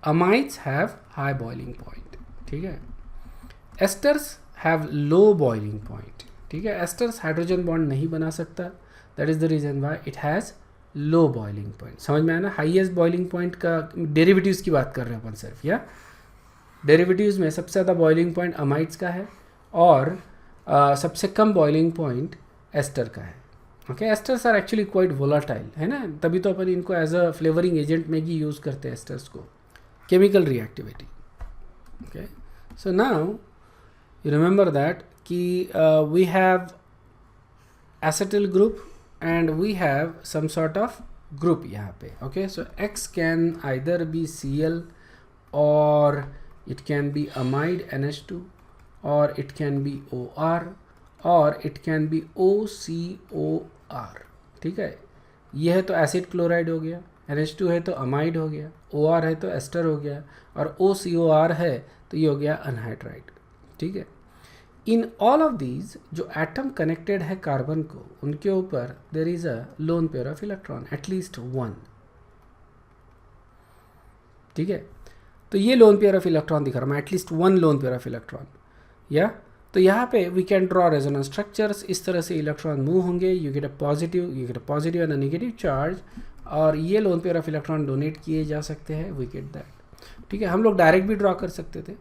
amides have high boiling point, ठीक है। Esters have low boiling point, ठीक है। एस्टर्स हाइड्रोजन बॉन्ड नहीं बना सकता, that is the reason why it has low boiling point. समझ में आया ना, हाईएस्ट बॉइलिंग पॉइंट का डेरिवेटिव्स की बात कर रहे हैं अपन सिर्फ, या डेरिवेटिव्स में सबसे ज़्यादा बॉइलिंग पॉइंट अमाइड्स का है और सबसे कम बॉइलिंग पॉइंट एस्टर का है, okay. Esters are actually quite volatile, है ना, तभी तो अपन इनको एज अ फ्लेवरिंग एजेंट में ही यूज़ करते हैं एस्टर्स को, chemical reactivity, okay. So now you remember that कि we have acetyl group and we have some sort of group यहाँ पे, okay। So X can either be Cl or it can be amide NH2 or it can be OR or it can be OCOR, ठीक है। ये है तो acid chloride हो गया, NH2 है तो अमाइड हो गया, OR है तो एस्टर हो गया, और OCOR है तो ये हो गया अनहाइड्राइड, ठीक है। इन ऑल ऑफ दीज जो एटम कनेक्टेड है कार्बन को, उनके ऊपर there is a loan pair of electron, at least 1, ठीक है। तो ये लोन पेयर ऑफ इलेक्ट्रॉन दिखा रहा हूँ, at least 1 lone pair of electron, या तो यहाँ पे we can draw resonance structures, इस तरह से इलेक्ट्रॉन मूव होंगे, you get a positive and a negative charge, और ये lone pair of electron donate किए जा सकते हैं, वी गेट दैट, ठीक है। हम लोग डायरेक्ट भी ड्रॉ कर सकते थे,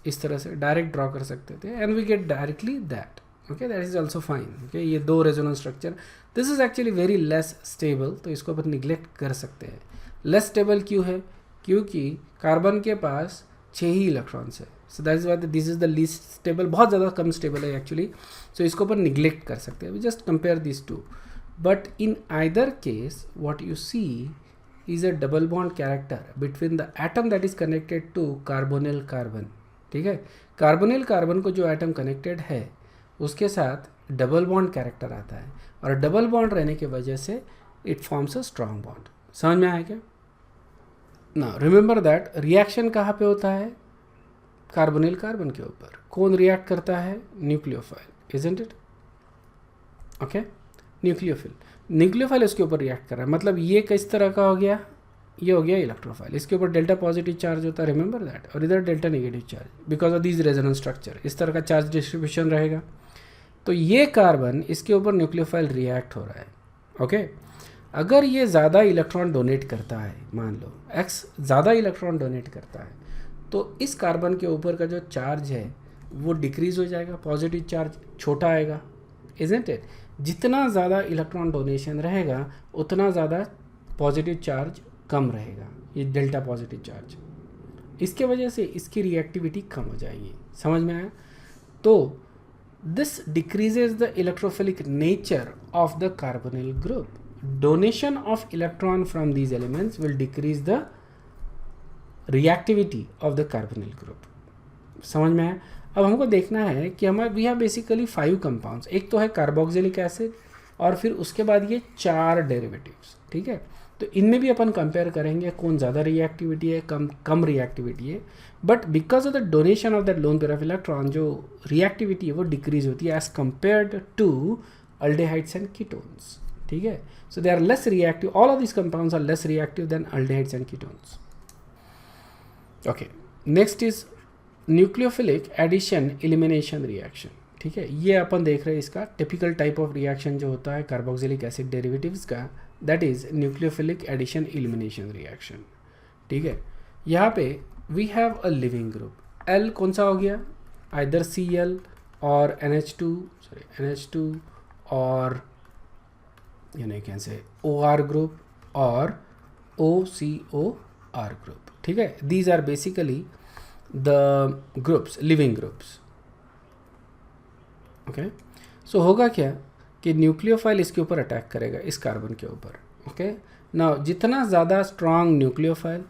इस तरह से डायरेक्ट ड्रॉ कर सकते थे, and we get directly that, okay, that is also fine, okay. ये 2 resonance structure, this is actually very less stable, तो इसको अपन निग्लेक्ट कर सकते हैं। लेस स्टेबल क्यों है, क्योंकि कार्बन के पास 6 ही इलेक्ट्रॉन्स है, so that is why this is the least stable, बहुत ज़्यादा कम स्टेबल है एक्चुअली, सो इसको अपन निग्लेक्ट कर सकते हैं, we just compare this two. But in either case what you see is a double bond character between the atom that is connected to carbonyl carbon. ठीक है, carbonyl carbon को जो atom connected है उसके साथ डबल बॉन्ड कैरेक्टर आता है, और डबल बॉन्ड रहने की वजह से it forms a strong bond. समझ में आया क्या? ना रिमेंबर दैट रिएक्शन कहाँ पे होता है? कार्बोनिल कार्बन के ऊपर। कौन रिएक्ट करता है? Nucleophile, isn't it? Okay, nucleophile, nucleophile इसके ऊपर रिएक्ट कर रहा है। मतलब ये किस तरह का हो गया? ये हो गया इलेक्ट्रोफाइल। इसके ऊपर डेल्टा पॉजिटिव चार्ज होता है, रिमेंबर दैट, और इधर delta negative charge because of this resonance structure. इस तरह का चार्ज डिस्ट्रीब्यूशन रहेगा। तो ये कार्बन इसके ऊपर न्यूक्लियोफाइल रिएक्ट हो रहा है। ओके, अगर ये ज़्यादा इलेक्ट्रॉन डोनेट करता है, मान लो एक्स ज़्यादा इलेक्ट्रॉन डोनेट करता है, तो इस कार्बन के ऊपर का जो चार्ज है वो डिक्रीज हो जाएगा, पॉजिटिव चार्ज छोटा आएगा, इजंट इट? जितना ज़्यादा इलेक्ट्रॉन डोनेशन रहेगा उतना ज़्यादा पॉजिटिव चार्ज कम रहेगा, ये डेल्टा पॉजिटिव चार्ज। इसके वजह से इसकी रिएक्टिविटी कम हो जाएगी। समझ में आया? तो this decreases the electrophilic nature of the carbonyl group. Donation of electron from these elements will decrease the reactivity of the carbonyl group. समझ में आया? अब हमको देखना है कि हमारे वी हैव बेसिकली 5 कंपाउंड्स। एक तो है कार्बोक्सिलिक एसिड, और फिर उसके बाद ये 4 डेरिवेटिव्स। ठीक है, तो इनमें भी अपन कंपेयर करेंगे कौन ज़्यादा रिएक्टिविटी है, कम रिएक्टिविटी है। But because of the donation of that lone pair of electron, जो रिएक्टिविटी है वो डिक्रीज होती है as compared to aldehydes and ketones. ठीक है, so they are less reactive, all of this compounds are less reactive than aldehydes and ketones. Okay, next is nucleophilic addition elimination reaction. ठीक है, ये अपन देख रहे हैं इसका टिपिकल टाइप ऑफ रिएक्शन जो होता है कार्बोक्सिलिक एसिड डेरिवेटिव्स का, that is nucleophilic addition elimination reaction. ठीक है, यहाँ पे we have a leaving group. L कौन सा हो गया? आइदर Cl और NH2 और यानी कैन से OR ग्रुप और OCOR ग्रुप। ठीक है, these are basically the groups, leaving groups. Okay, so होगा क्या कि न्यूक्लियोफाइल इसके ऊपर अटैक करेगा, इस कार्बन के ऊपर। ओके, नाउ जितना ज़्यादा स्ट्रॉन्ग न्यूक्लियोफाइल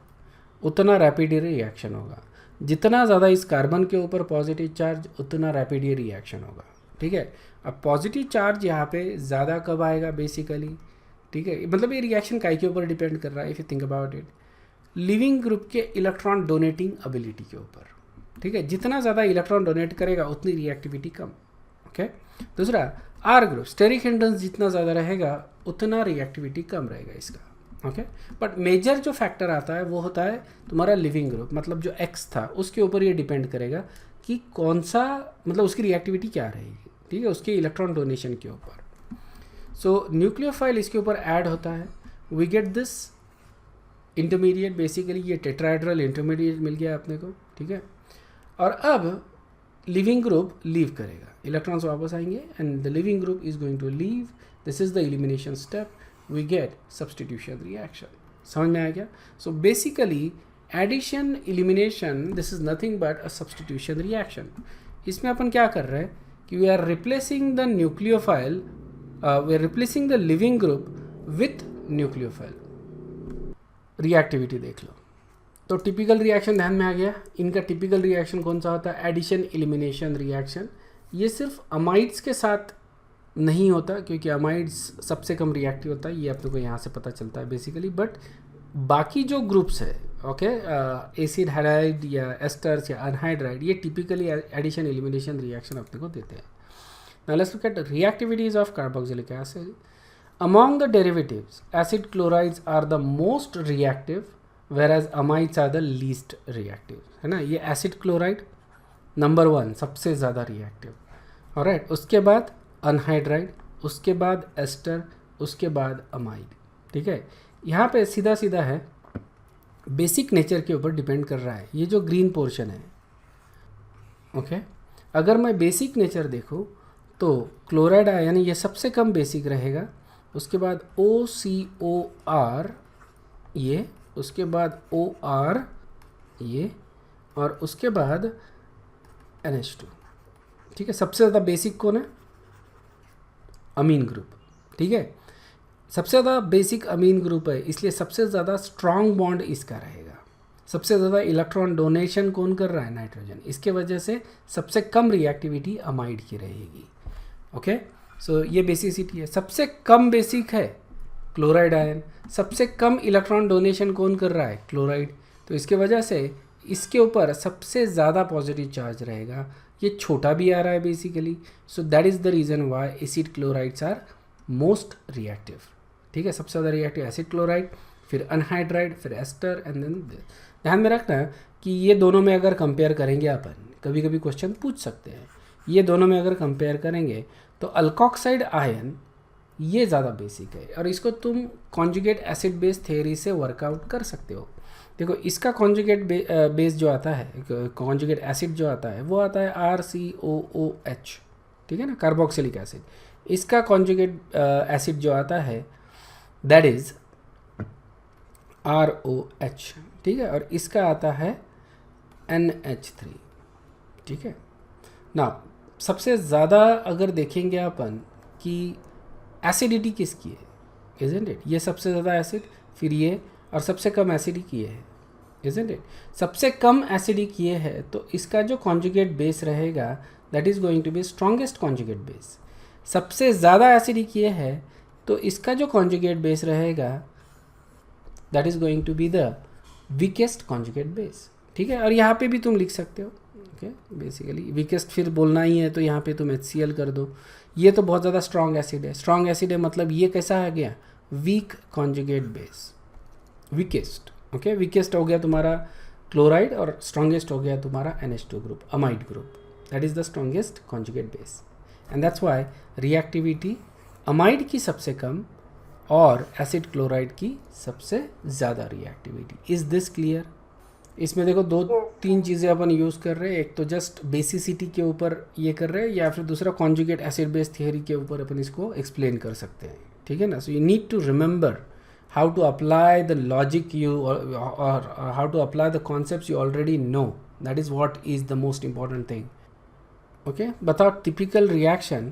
उतना रैपिड रिएक्शन होगा। जितना ज़्यादा इस कार्बन के ऊपर पॉजिटिव चार्ज उतना रैपिड ये रिएक्शन होगा। ठीक है, अब पॉजिटिव चार्ज यहाँ पे ज़्यादा कब आएगा बेसिकली? ठीक है, मतलब ये रिएक्शन काय के ऊपर डिपेंड कर रहा है, if you think about it, leaving group के इलेक्ट्रॉन डोनेटिंग एबिलिटी के ऊपर। ठीक है, जितना ज़्यादा इलेक्ट्रॉन डोनेट करेगा उतनी रिएक्टिविटी कम। ओके, दूसरा आर ग्रुप, स्टेरिक हिंड्रेंस जितना ज़्यादा रहेगा उतना रिएक्टिविटी कम रहेगा इसका। ओके, बट मेजर जो फैक्टर आता है वो होता है तुम्हारा लिविंग ग्रुप, मतलब जो एक्स था उसके ऊपर ये डिपेंड करेगा कि कौन सा, मतलब उसकी रिएक्टिविटी क्या रहेगी। ठीक है, उसके इलेक्ट्रॉन डोनेशन के ऊपर। सो न्यूक्लियोफाइल इसके ऊपर ऐड होता है, we get this intermediate, basically ये टेट्राहेड्रल इंटरमीडिएट मिल गया अपने को। ठीक है, और अब लिविंग ग्रुप लीव करेगा, इलेक्ट्रॉन्स वापस आएंगे and the leaving group is going to leave. This is the elimination step, we get substitution reaction. समझ में आ गया? So basically addition elimination, this is nothing but a substitution reaction. इसमें अपन क्या कर रहे हैं कि we are replacing the nucleophile, we are replacing the leaving group with nucleophile. Reactivity देख लो, तो टिपिकल रिएक्शन ध्यान में आ गया। इनका टिपिकल रिएक्शन कौन सा होता है? Addition elimination reaction. ये सिर्फ अमाइड्स के साथ नहीं होता क्योंकि अमाइड्स सबसे कम रिएक्टिव होता है, ये अपने को यहाँ से पता चलता है बेसिकली। बट बाकी जो ग्रुप्स है, ओके, एसिड हाइड्राइड या एस्टर्स या अनहाइड्राइड, ये टिपिकली एडिशन एलिमिनेशन रिएक्शन अपने को देते हैं। Now let's look at reactivities of carboxylic acid. Among the derivatives, acid chlorides are the most reactive whereas amides are the least reactive, है ना। ये एसिड क्लोराइड नंबर 1 सबसे ज़्यादा रिएक्टिव, ऑलराइट। उसके बाद अनहाइड्राइड, उसके बाद एस्टर, उसके बाद अमाइड। ठीक है, यहाँ पे सीधा सीधा है, बेसिक नेचर के ऊपर डिपेंड कर रहा है ये जो ग्रीन पोर्शन है। ओके, अगर मैं बेसिक नेचर देखूँ तो क्लोराइड यानी ये सबसे कम बेसिक रहेगा, उसके बाद OCOR ये, उसके बाद OR ये, और उसके बाद NH2। ठीक है, सबसे ज़्यादा बेसिक कौन है? अमीन ग्रुप। ठीक है, सबसे ज़्यादा बेसिक अमीन ग्रुप है, इसलिए सबसे ज़्यादा स्ट्रॉन्ग बॉन्ड इसका रहेगा। सबसे ज़्यादा इलेक्ट्रॉन डोनेशन कौन कर रहा है? नाइट्रोजन। इसके वजह से सबसे कम रिएक्टिविटी अमाइड की रहेगी। ओके, सो ये बेसिसिटी है। सबसे कम बेसिक है क्लोराइड आयन। सबसे कम इलेक्ट्रॉन डोनेशन कौन कर रहा है? क्लोराइड। तो इसके वजह से इसके ऊपर सबसे ज़्यादा पॉजिटिव चार्ज रहेगा। ये छोटा भी आ रहा है basically, so that is the reason why acid chlorides are most reactive. ठीक है, सबसे ज़्यादा रिएक्टिव एसिड क्लोराइड, फिर अनहाइड्राइड, फिर एस्टर एंड देन। ध्यान में रखना कि ये दोनों में अगर कंपेयर करेंगे अपन, कभी कभी क्वेश्चन पूछ सकते हैं, ये दोनों में अगर कंपेयर करेंगे तो अल्कोक्साइड आयन ये ज़्यादा बेसिक है, और इसको तुम कॉन्जुगेट एसिड बेस थ्योरी से वर्कआउट कर सकते हो। देखो, इसका कॉन्जुगेट बेस जो आता है, कॉन्जुगेट एसिड जो आता है वो आता है RCOOH, ठीक है ना, कार्बोक्सिलिक एसिड। इसका कॉन्जुगेट एसिड जो आता है दैट इज़ ROH, ठीक है, और इसका आता है NH3, ठीक है ना। सबसे ज़्यादा अगर देखेंगे अपन कि एसिडिटी किसकी है, इज़न्ट इट, ये सबसे ज़्यादा एसिड, फिर ये, और सबसे कम एसिडिक ये है, इज़न्ट इट। सबसे कम एसिडिक ये है, तो इसका जो कॉन्जुगेट बेस रहेगा that is going to be strongest conjugate base. सबसे ज़्यादा एसिडिक ये है, तो इसका जो कॉन्जुगेट बेस रहेगा that is going to be the weakest conjugate base, ठीक है। और यहाँ पे भी तुम लिख सकते हो, ओके, बेसिकली वीकेस्ट फिर बोलना ही है तो यहाँ पे तुम HCl कर दो। ये तो बहुत ज़्यादा स्ट्रॉन्ग एसिड है, स्ट्रॉन्ग एसिड है मतलब ये कैसा आ गया? Weak conjugate base, weakest. Okay, weakest हो गया तुम्हारा क्लोराइड और स्ट्रॉन्गेस्ट हो गया तुम्हारा NH2 group, amide group, that is the strongest conjugate base. And that's why reactivity amide की सबसे कम और एसिड क्लोराइड की सबसे ज़्यादा रिएक्टिविटी। Is this clear? इसमें देखो दो तीन चीज़ें अपन यूज़ कर रहे हैं, एक तो जस्ट बेसिसिटी के ऊपर ये कर रहे हैं, या फिर दूसरा कॉन्जुगेट एसिड बेस थियरी के ऊपर अपन इसको एक्सप्लेन कर सकते हैं, ठीक है ना। So you need to remember how to apply the logic you or how to apply the concepts you already know. That is what is the most important thing. Okay, बताओ typical reaction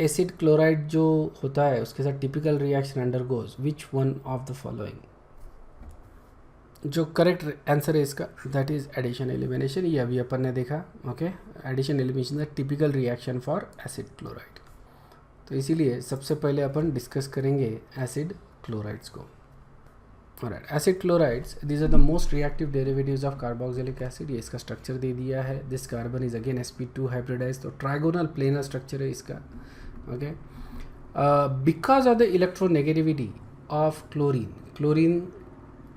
एसिड क्लोराइड जो होता है उसके साथ typical reaction undergoes which one of the following? जो correct answer है इसका that is addition elimination. ये अभी अपन ने देखा, okay, addition elimination the typical reaction for acid chloride. तो इसीलिए सबसे पहले अपन डिस्कस करेंगे एसिड क्लोराइड्स को। Alright, acid chlorides these are the most reactive derivatives of carboxylic acid. ये इसका स्ट्रक्चर दे दिया है, this carbon is again sp2 hybridise, तो ट्राइगोनल प्लेनर स्ट्रक्चर है इसका, okay. Because of the electronegativity of chlorine, chlorine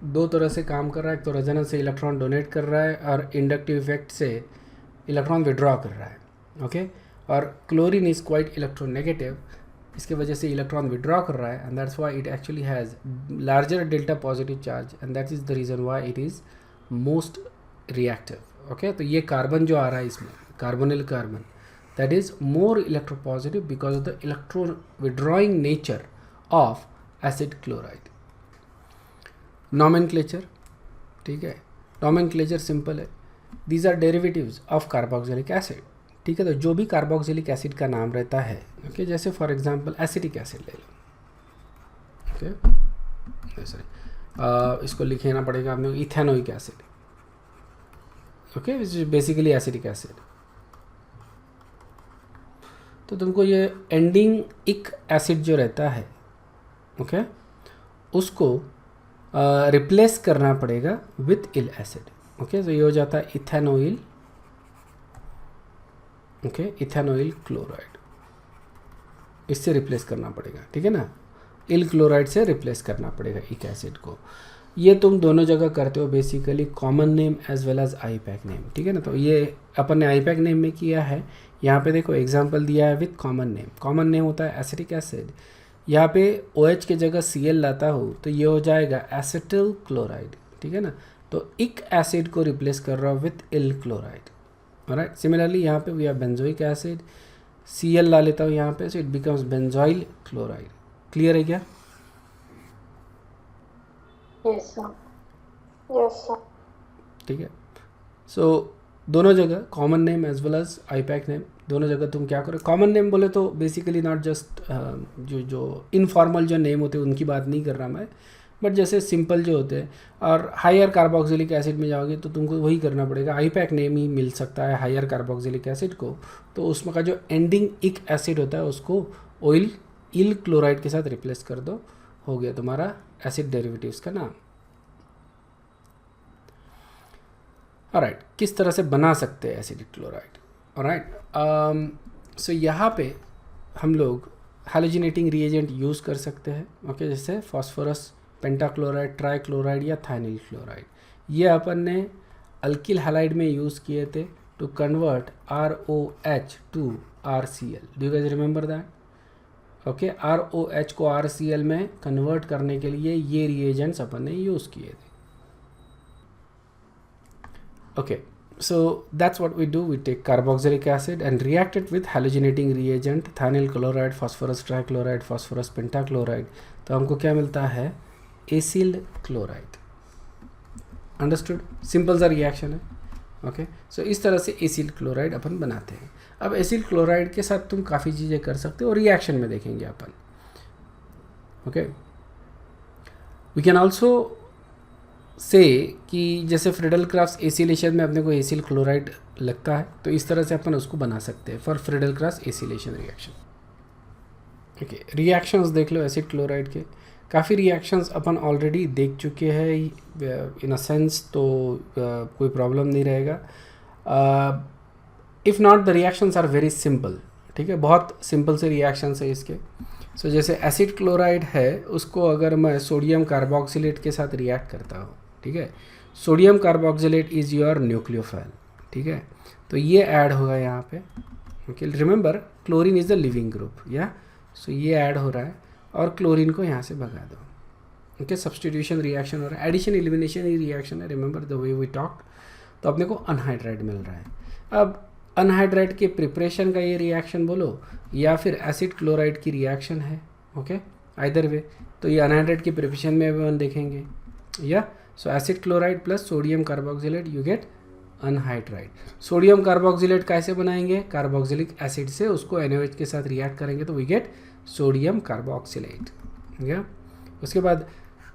दो तरह से काम कर रहा है, एक तो रेजोनेंस से इलेक्ट्रॉन डोनेट कर रहा है और इंडक्टिव इफेक्ट से इलेक्ट्रॉन विड्रॉ कर रहा है, ओके। और क्लोरीन इज़ क्वाइट इलेक्ट्रोनेगेटिव, इसके वजह से इलेक्ट्रॉन विड्रॉ कर रहा है, and that's why it actually has larger delta positive charge, and that is the reason why it is most reactive, okay. तो ये कार्बन जो आ रहा है इसमें, carbonyl carbon, that is more electropositive because of the electro withdrawing nature of acid chloride. Nomenclature, ठीक है, nomenclature simple है, these are derivatives of carboxylic acid, ठीक है। तो जो भी कार्बोक्सिलिक एसिड का नाम रहता है, ओके, जैसे फॉर एग्जांपल एसिटिक एसिड ले लो, ओके, सॉरी इसको लिखना पड़ेगा आपने, ethanoic acid, okay, which is basically acetic acid. तो तुमको ये एंडिंग इक एसिड जो रहता है, ओके, उसको रिप्लेस करना पड़ेगा विथ इल एसिड, ओके। तो ये हो जाता है इथेनोइल, ओके, इथेनोइल क्लोराइड, इससे रिप्लेस करना पड़ेगा, ठीक है ना, इल क्लोराइड से रिप्लेस करना पड़ेगा इक एसिड को। ये तुम दोनों जगह करते हो basically, common name as well as IUPAC name, ठीक है ना। तो ये अपन ने आईपैक नेम में किया है, यहाँ पे देखो एग्जांपल दिया है with common name. Common name होता है एसिटिक एसिड, यहाँ पे OH की जगह Cl लाता हूँ तो ये हो जाएगा एसिटिल क्लोराइड, ठीक है ना। तो इक एसिड को रिप्लेस कर रहा हूँ with yl chloride, alright. Similarly यहाँ पे we have benzoic acid, Cl ला लेता हूँ यहाँ पे, so it becomes benzoyl chloride. Clear है क्या? Yes, sir. Yes, sir. ठीक है। सो दोनों जगह common name as well as IUPAC name दोनों जगह तुम क्या करो, कॉमन नेम बोले तो बेसिकली नॉट जस्ट जो इनफॉर्मल जो नेम होते हैं उनकी बात नहीं कर रहा मैं, बट जैसे सिंपल जो होते हैं। और हायर कार्बोक्सिलिक एसिड में जाओगे तो तुमको वही करना पड़ेगा, आईपैक नेम ही मिल सकता है हायर कार्बोक्सिलिक एसिड को, तो उसमें का जो एंडिंग इक एसिड होता है उसको ऑयल इल क्लोराइड के साथ रिप्लेस कर दो, हो गया तुम्हारा एसिड डेरिवेटिव्स का नाम। ऑलराइट, किस तरह से बना सकते हैं एसिडिक क्लोराइड। ऑलराइट, सो यहाँ पे हम लोग हैलोजिनेटिंग रिएजेंट यूज़ कर सकते हैं, ओके, जैसे फास्फोरस, पेंटाक्लोराइड, ट्राइक्लोराइड या थाइनिल क्लोराइड। ये अपन ने अल्किल हैलाइड में यूज़ किए थे to convert ROH to RCl। Do you guys remember that? Okay, ROH को RCl में कन्वर्ट करने के लिए ये रिएजेंट्स अपन ने यूज़ किए थे। Okay, so that's what we do. We take carboxylic acid and react it with halogenating reagent, thionyl chloride, phosphorus trichloride, phosphorus pentachloride. तो हमको क्या मिलता है? Acyl chloride. अंडरस्टूड? सिंपल सा रिएक्शन है। ओके, सो इस तरह से एसिल क्लोराइड अपन बनाते हैं। अब एसिल क्लोराइड के साथ तुम काफ़ी चीज़ें कर सकते हो और रिएक्शन में देखेंगे अपन। Okay, we can also say कि जैसे फ्रीडल-क्राफ्ट एसिलेशन में अपने को एसिल क्लोराइड लगता है, तो इस तरह से अपन उसको बना सकते हैं for Friedel Crafts acylation reaction. Okay, reactions देख लो एसिड क्लोराइड के, काफ़ी रिएक्शंस अपन ऑलरेडी देख चुके हैं इन अ सेंस, तो कोई प्रॉब्लम नहीं रहेगा। If not the reactions are very simple, ठीक है, बहुत सिंपल से रिएक्शंस है इसके। सो जैसे एसिड क्लोराइड है, उसको अगर मैं सोडियम कार्बोक्सिलेट के साथ रिएक्ट करता हूँ, ठीक है, sodium carboxylate is your nucleophile, ठीक है, तो ये ऐड होगा यहाँ पे। Okay, remember chlorine is the leaving group, या सो ये ऐड हो रहा है और क्लोरीन को यहाँ से भगा दो। ओके, सब्स्टिट्यूशन रिएक्शन हो रहा है, एडिशन एलिमिनेशन ही रिएक्शन है, remember the way we talk. तो अपने को अनहाइड्राइड मिल रहा है। अब अनहाइड्राइड के प्रिपरेशन का ये रिएक्शन बोलो या फिर एसिड क्लोराइड की रिएक्शन है, ओके, आइदर वे, तो ये अनहाइड्राइड के प्रिपरेशन में भी हम देखेंगे, या सो acid chloride plus sodium carboxylate you get anhydride. Sodium carboxylate कैसे बनाएंगे? कार्बोक्सिलिक एसिड से उसको NaOH के साथ रिएक्ट करेंगे तो वी गेट सोडियम कार्बोक्सिलेट, या उसके बाद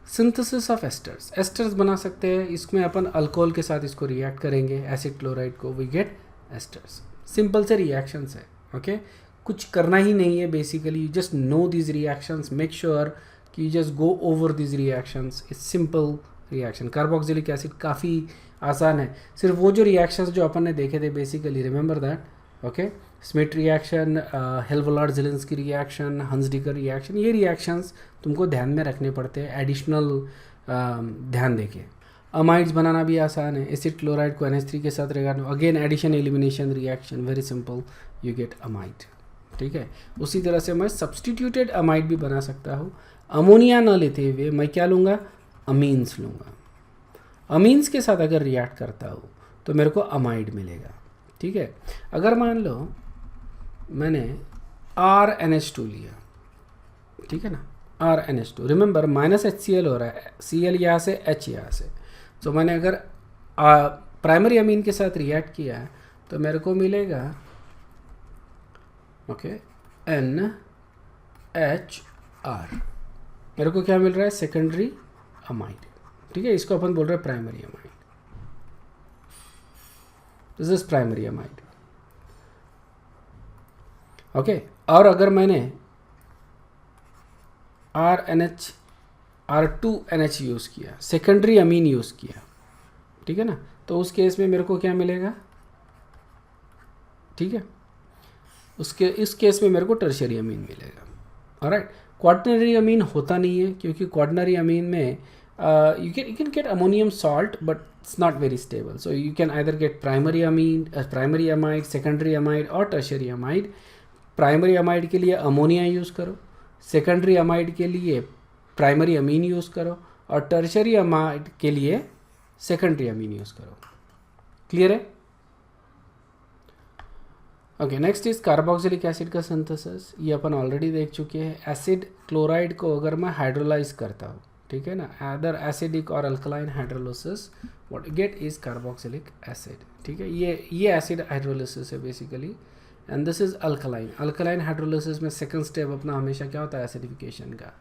सिंथेसिस ऑफ एस्टर्स, एस्टर्स बना सकते हैं, इसमें अपन अल्कोहल के साथ इसको रिएक्ट करेंगे एसिड क्लोराइड को, वी गेट एस्टर्स। सिंपल से रिएक्शंस है, ओके, कुछ करना ही नहीं है basically, you just know this reactions, make sure कि you just go over this reactions, it's simple reaction. Carboxylic acid काफ़ी आसान है, सिर्फ वो जो रिएक्शंस जो अपन ने देखे थे basically, remember that, okay, Schmidt reaction, Hell Volhard Zelinsky reaction, Hunsdiecker reaction, ये रिएक्शंस तुमको ध्यान में रखने पड़ते हैं, एडिशनल ध्यान देके। अमाइड्स बनाना भी आसान है, एसिड क्लोराइड को NH3 के साथ रहेगा, again addition elimination reaction, very simple, you get amide, ठीक है। उसी तरह से मैं सब्सटीट्यूटेड अमाइड भी बना सकता हूँ। अमोनिया न लेते हुए मैं क्या लूँगा? अमीन्स लूँगा। अमीन्स के साथ अगर रिएक्ट करता हूँ तो मेरे को अमाइड मिलेगा, ठीक है। अगर मान लो मैंने RNH2 लिया, ठीक है ना, RNH2, रिमेंबर -HCl हो रहा है, Cl यहाँ से, H यहाँ से, तो मैंने अगर प्राइमरी अमीन के साथ रिएक्ट किया तो मेरे को मिलेगा, ओके, NHR, मेरे को क्या मिल रहा है? सेकेंडरी अमाइड, ठीक है, इसको अपन बोल रहे हैं primary amide, this is primary amide, okay. और अगर मैंने R2NH यूज़ किया, सेकेंडरी अमीन यूज़ किया, ठीक है ना, तो उस केस में मेरे को क्या मिलेगा? ठीक है, इस केस में मेरे को टर्शियरी अमीन मिलेगा। ऑलराइट, क्वाटरनरी अमीन होता नहीं है क्योंकि क्वाटरनरी अमीन में you can get ammonium salt but it's not very stable, so you can either get primary amine, primary amide, secondary amide और tertiary amide। प्राइमरी अमाइड के लिए अमोनिया यूज़ करो, सेकेंडरी अमाइड के लिए प्राइमरी अमीन यूज़ करो और tertiary amide के लिए सेकेंडरी अमीन यूज़ करो। क्लियर है? Okay, next is carboxylic acid का सिंथेसिस, ये अपन ऑलरेडी देख चुके हैं। एसिड क्लोराइड को अगर मैं हाइड्रोलाइज करता हूँ, ठीक है ना, अदर एसिडिक और alkaline hydrolysis, what get is carboxylic acid, ठीक है। ये एसिड हाइड्रोलिसिस है basically, and this is alkaline. Alkaline hydrolysis में सेकंड स्टेप अपना हमेशा क्या होता है, एसिडिफिकेशन का.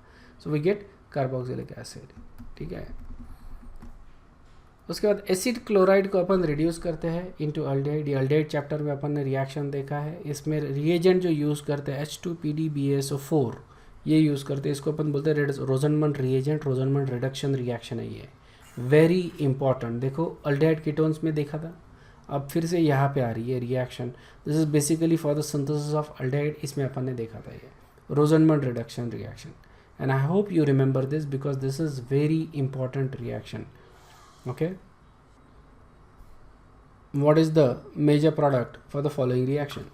So we get carboxylic acid. ठीक है. उसके बाद एसिड क्लोराइड को अपन रिड्यूस करते हैं इनटू अल्डिहाइड. ये अल्डिहाइड चैप्टर में अपन ने रिएक्शन देखा है. इसमें रिएजेंट जो यूज़ करते हैं H2PdBaSO4 ये यूज़ करते हैं. इसको अपन बोलते हैं रोजनमंड रिएजेंट, रोजनमंड रिडक्शन रिएक्शन है ये. Very important. देखो अल्डिहाइड कीटोन्स में देखा था, अब फिर से यहाँ पे आ रही है reaction. This is basically for the synthesis of aldehyde. इसमें अपन ने देखा था ये रोजनमंड reduction reaction. And I hope you remember this because this is very important reaction. Okay, what is the major product for the following reaction?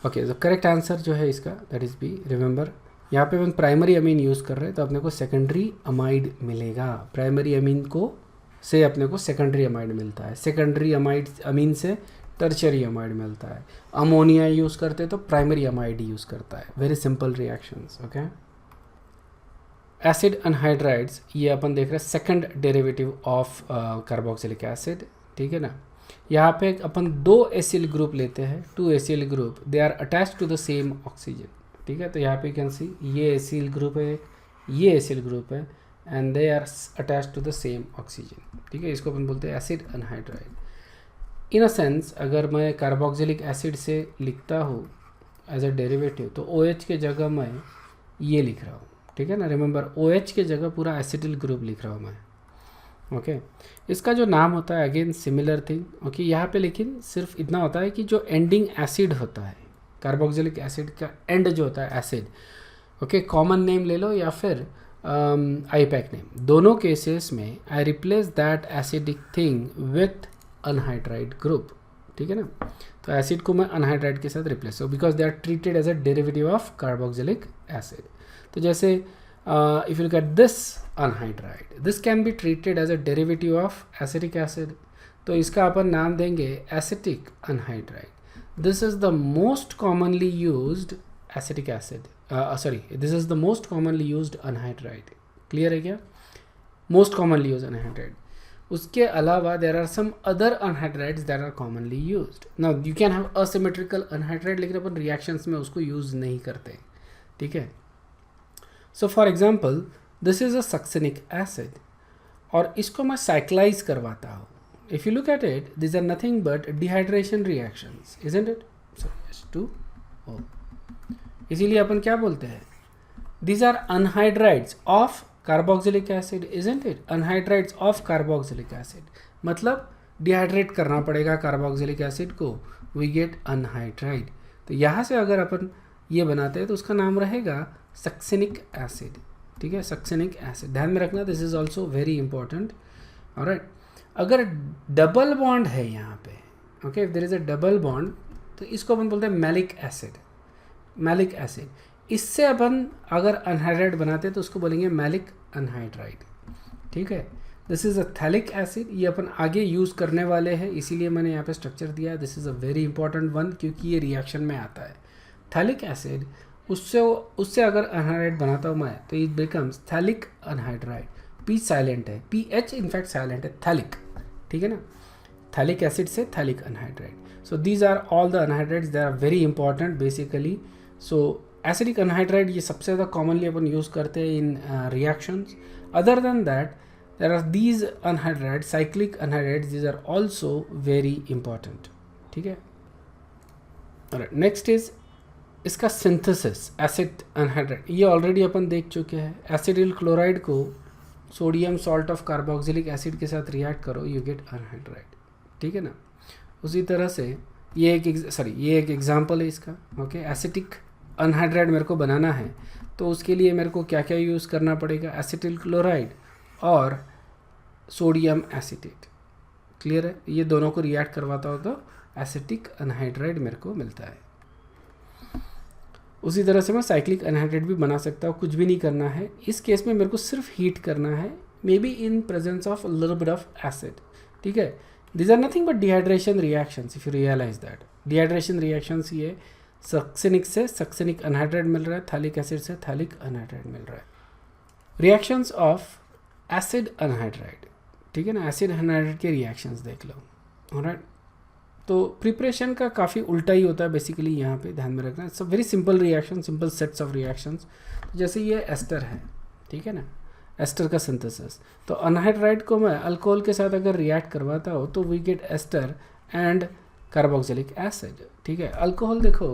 Okay, the correct answer जो है इसका that is B. Remember यहाँ पे हम primary amine use कर रहे हैं तो अपने को सेकेंडरी अमाइड मिलेगा. प्राइमरी अमीन को से अपने को सेकेंडरी अमाइड मिलता है. सेकेंडरी अमाइड अमीन से टर्शरी अमाइड मिलता है. अमोनिया यूज़ करते हैं तो प्राइमरी अमाइड यूज़ करता है. Very simple reactions. Okay. Acid anhydrides ये अपन देख रहे हैं second derivative of carboxylic acid. ठीक है ना. यहाँ पे अपन दो एसिल ग्रुप लेते हैं, two acyl group, they are attached to the same oxygen. ठीक है. तो यहाँ पे कैन सी ये एसिल ग्रुप है, ये एसिल ग्रुप है and they are attached to the same oxygen. ठीक है. इसको अपन बोलते हैं acid anhydride. In a sense अगर मैं कार्बोक्सिलिक एसिड से लिखता हूँ एज अ डेरिवेटिव तो OH के जगह मैं ये लिख रहा हूँ. ठीक है ना. रिमेंबर OH के जगह पूरा एसिटिल ग्रुप लिख रहा हूँ मैं. ओके. इसका जो नाम होता है अगेन सिमिलर थिंग. ओके. यहाँ पे लेकिन सिर्फ इतना होता है कि जो एंडिंग एसिड होता है कार्बोक्सिलिक एसिड का एंड जो होता है एसिड. ओके. कॉमन नेम ले लो या फिर आईपैक नेम. दोनों केसेस में आई replace that acidic thing with anhydride group. ठीक है ना. तो एसिड को मैं अनहाइड्राइड के साथ रिप्लेस हो because they are treated as a derivative of carboxylic acid. तो जैसे if you look at this anhydride, this can be treated as a derivative of acetic acid. तो इसका अपन नाम देंगे acetic anhydride. This is the most commonly used acetic acid. Sorry, this is the most commonly used anhydride. Clear है क्या. Most commonly use anhydride. उसके अलावा there are some other anhydrides that are commonly used. Now you can have asymmetrical anhydride लेकिन अपन reactions में उसको use नहीं करते. ठीक है. So for example this is a succinic acid और इसको मैं साइक्लाइज करवाता हूँ. If you look at it this are nothing but dehydration reactions, isn't it. So H2O. इसीलिए अपन क्या बोलते हैं, these are anhydrides of carboxylic acid, isn't it? Anhydrides of carboxylic acid. मतलब डिहाइड्रेट करना पड़ेगा कार्बोक्सिलिक एसिड को, वी गेट अनहाइड्राइड. तो यहाँ से अगर अपन ये बनाते हैं तो उसका नाम रहेगा सक्सेनिक एसिड. ठीक है. सक्सेनिक एसिड ध्यान में रखना, this is also very important. Alright. अगर डबल बॉन्ड है यहाँ पे, okay, if there is a double bond तो इसको अपन बोलते हैं मैलिक एसिड. Malic acid. इससे अपन अगर अनहाइड्राइड बनाते हैं तो उसको बोलेंगे मैलिक अनहाइड्राइड. ठीक है. This is a phthalic acid. ये अपन आगे यूज़ करने वाले हैं इसीलिए मैंने यहाँ पे स्ट्रक्चर दिया है. This is a very important one क्योंकि ये रिएक्शन में आता है. थैलिक एसिड उससे अगर अनहाइड्राइड बनाता हूँ मैं तो it becomes phthalic anhydride. P silent है, PH इनफैक्ट साइलेंट है, थैलिक. ठीक है ना. थैलिक एसिड से phthalic anhydride. So these are all the anhydrides they are very important basically. So acidic anhydride ये सबसे ज़्यादा कॉमनली अपन यूज़ करते हैं in reactions. Other than that there are these anhydride, cyclic anhydrides, these are also very important. ठीक है. Next is इसका synthesis acid anhydride. ये ऑलरेडी अपन देख चुके हैं. एसिडिल क्लोराइड को sodium salt of carboxylic acid के साथ रिएक्ट करो, यू गेट अनहाइड्राइड. ठीक है ना. उसी तरह से ये एक एग्जांपल है इसका. ओके. एसिटिक अनहाइड्राइड मेरे को बनाना है तो उसके लिए मेरे को क्या क्या यूज़ करना पड़ेगा, एसिटिल क्लोराइड और सोडियम एसिटेट. क्लियर है. ये दोनों को रिएक्ट करवाता हो तो एसिटिक अनहाइड्राइड मेरे को मिलता है. उसी तरह से मैं साइक्लिक अनहाइड्राइड भी बना सकता हूँ. कुछ भी नहीं करना है इस केस में, मेरे को सिर्फ हीट करना है, may be in presence of little bit of acid. ठीक है. These are nothing but dehydration reactions if you realize that. Dehydration reactions ये सक्सेनिक से सक्सेनिक अनहाइड्राइड मिल रहा है, थैलिक एसिड से थैलिक अनहाइड्राइड मिल रहा है. Reactions of acid anhydride. ठीक है ना. एसिड अनहाइड्राइड के रिएक्शंस देख लो. ऑलराइट. तो प्रिपरेशन का काफ़ी उल्टा ही होता है बेसिकली, यहाँ पे ध्यान में रखना। It's a very simple reaction, simple sets of reactions. जैसे ये एस्टर है, ठीक है ना, एस्टर का सिंथेसिस। तो अनहाइड्राइड को मैं अल्कोहल के साथ अगर रिएक्ट करवाता हूँ तो we get ester and carboxylic acid, ठीक है। अल्कोहल देखो,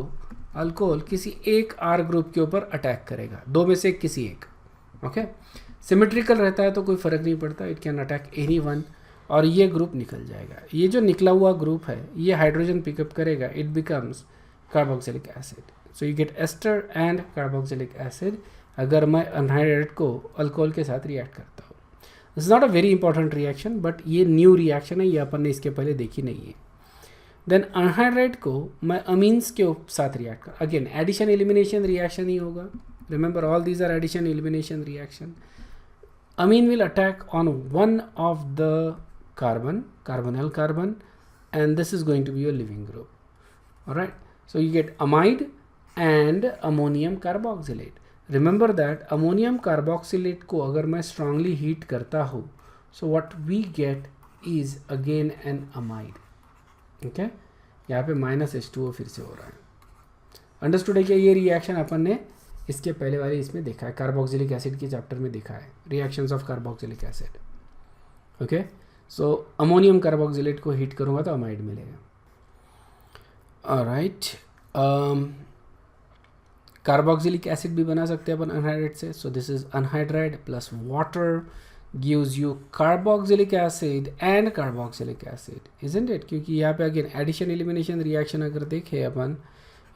अल्कोहल किसी एक आर ग्रुप के ऊपर अटैक करेगा, दो में से किसी एक, ओके। सिमेट्रिकल रहता है तो कोई फ़र्क नहीं पड़ता, it can attack any one, और ये ग्रुप निकल जाएगा। ये जो निकला हुआ ग्रुप है ये हाइड्रोजन पिकअप करेगा, it becomes carboxylic acid. So you get ester and carboxylic acid अगर मैं अनहाइड्राइड को अल्कोहल के साथ रिएक्ट करता हूँ। This is not a very important reaction, but ये न्यू रिएक्शन है, ये अपन ने इसके पहले देखी नहीं है। देन अनहाइड्राइड को मैं अमीन्स के साथ रिएक्ट कर, अगेन एडिशन एलिमिनेशन रिएक्शन ही होगा। Remember all these are addition elimination reaction. Amine will attack on one of the carbonyl carbon, and this is going to be your living group. All right, so you get amide and ammonium carboxylate. Remember that ammonium carboxylate को अगर मैं strongly heat करता हूँ, so what we get is again an amide. Okay, यहाँ पे -H2O फिर से हो रहा है। अंडरस्टूड है क्या? ये रिएक्शन अपन ने इसके पहले वाले इसमें देखा है, कार्बोक्सिलिक एसिड के चैप्टर में देखा है, reactions of carboxylic acid. Okay, so ammonium carboxylate को हीट करूँगा तो अमाइड मिलेगा। ऑलराइट, कार्बोक्सिलिक एसिड भी बना सकते हैं अपन अनहाइड्राइड से। So this is anhydride plus water gives you carboxylic acid and carboxylic acid, isn't it? क्योंकि यहाँ पे अगेन एडिशन एलिमिनेशन रिएक्शन अगर देखें अपन,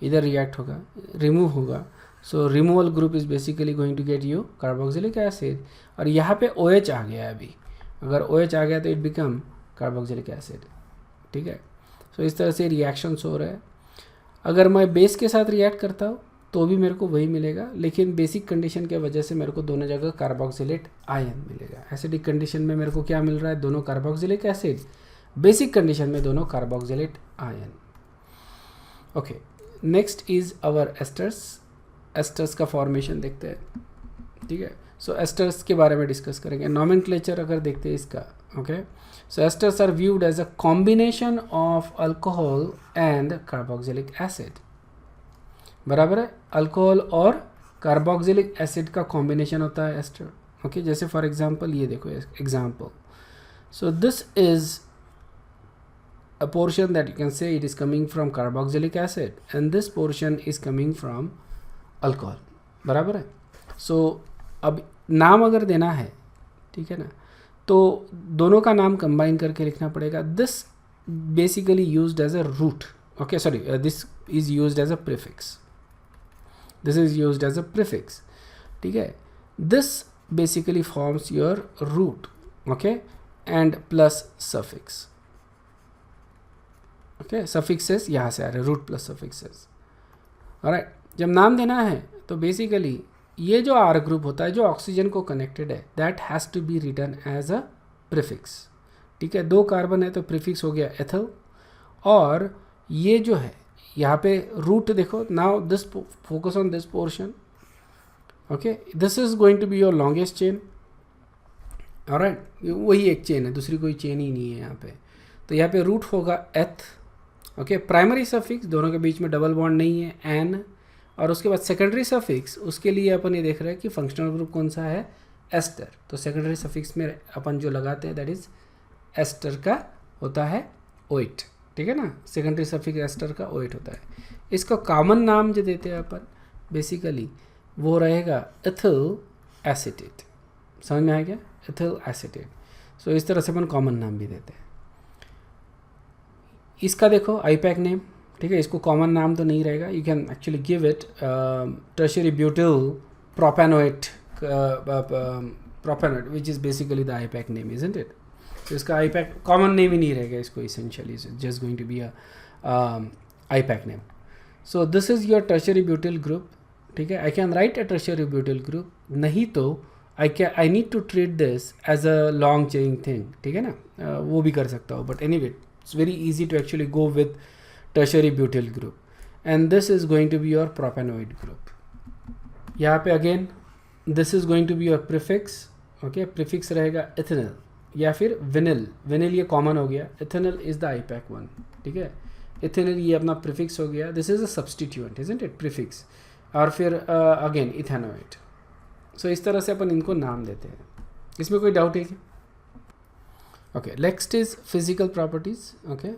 इधर रिएक्ट होगा, रिमूव होगा, so removal group is basically going to get you carboxylic acid, और यहाँ पे OH आ गया है अभी, अगर OH आ गया तो इट बिकम कार्बोक्सिलिक एसिड, ठीक है। सो इस तरह से रिएक्शंस हो रहे हैं। अगर मैं बेस के साथ रिएक्ट करता हूँ तो भी मेरे को वही मिलेगा, लेकिन बेसिक कंडीशन के वजह से मेरे को दोनों जगह कार्बोक्सिलेट आयन मिलेगा। एसिडिक कंडीशन में मेरे को क्या मिल रहा है? दोनों कार्बोक्सिलिक एसिड, बेसिक कंडीशन में दोनों carboxylate ion. Okay, next is our esters. Esters का फॉर्मेशन देखते हैं, ठीक है। सो एस्टर्स के बारे में डिस्कस करेंगे। नॉमेनक्लेचर अगर देखते हैं इसका, okay, so esters are viewed as a combination of alcohol and carboxylic acid, बराबर है। अल्कोहल और कार्बोक्सिलिक एसिड का कॉम्बिनेशन होता है एस्टर, ओके। जैसे फॉर एग्जांपल ये देखो example, so this is a portion that you can say it is coming from carboxylic acid and this portion is coming from alcohol, बराबर है। सो अब नाम अगर देना है, ठीक है ना, तो दोनों का नाम कंबाइन करके लिखना पड़ेगा। This basically used as a root, okay, sorry, this is used as a prefix, this is used as a prefix, ठीक है। This basically forms your root, okay, and plus suffix, okay. Suffixes यहाँ से आ रहे हैं, root plus suffixes, alright. जब नाम देना है तो बेसिकली ये जो आर ग्रुप होता है जो ऑक्सीजन को कनेक्टेड है, that has to be written as a prefix, ठीक है। 2 कार्बन है तो प्रीफिक्स हो गया एथल, और ये जो है यहाँ पे रूट देखो, now this focus on this portion, okay, this is going to be your longest chain, alright. वही एक चेन है, दूसरी कोई चेन ही नहीं है यहाँ पे। तो यहाँ पे रूट होगा एथ, ओके। प्राइमरी सफिक्स, दोनों के बीच में डबल बॉन्ड नहीं है, एन, और उसके बाद सेकेंडरी सफिक्स, उसके लिए अपन ये देख रहे हैं कि फंक्शनल ग्रुप कौन सा है? एस्टर। तो सेकेंडरी सफिक्स में अपन जो लगाते हैं दैट इज एस्टर का होता है ओइट, ठीक है ना। सेकेंडरी सफिक्स एस्टर का ओइट होता है। इसका कॉमन नाम जो देते हैं अपन बेसिकली वो रहेगा एथिल एसीटेट, समझ में आ गया? Ethyl acetate. सो इस तरह से अपन कॉमन नाम भी देते हैं। इसका देखो आईपैक नेम, ठीक है, इसको कॉमन नाम तो नहीं रहेगा, you can actually give it tertiary butyl propanoate, propanoate which is basically the IUPAC name, isn't it? तो इसका आईपैक कॉमन नेम ही नहीं रहेगा, इसको essentially just going to be a IUPAC name. So this is your tertiary butyl group, ठीक है। I can write a tertiary butyl group, नहीं तो I need to treat this as a long chain thing, ठीक है ना, वो भी कर सकता हूँ, but anyway it's very easy to actually go with tertiary butyl group, and this is going to be your propanoid group. यहाँ पे again this is going to be your prefix, okay, prefix रहेगा ethanol या फिर vinyl, vinyl ये common हो गया, ethanol is the IPAC one, ठीक है। इथेनॉल ये अपना प्रीफिक्स हो गया, this is a substituent isn't it, prefix. और फिर अगेन इथेनोएट। सो इस तरह से अपन इनको नाम देते हैं। इसमें कोई डाउट है क्या? Okay, next is physical properties. Okay,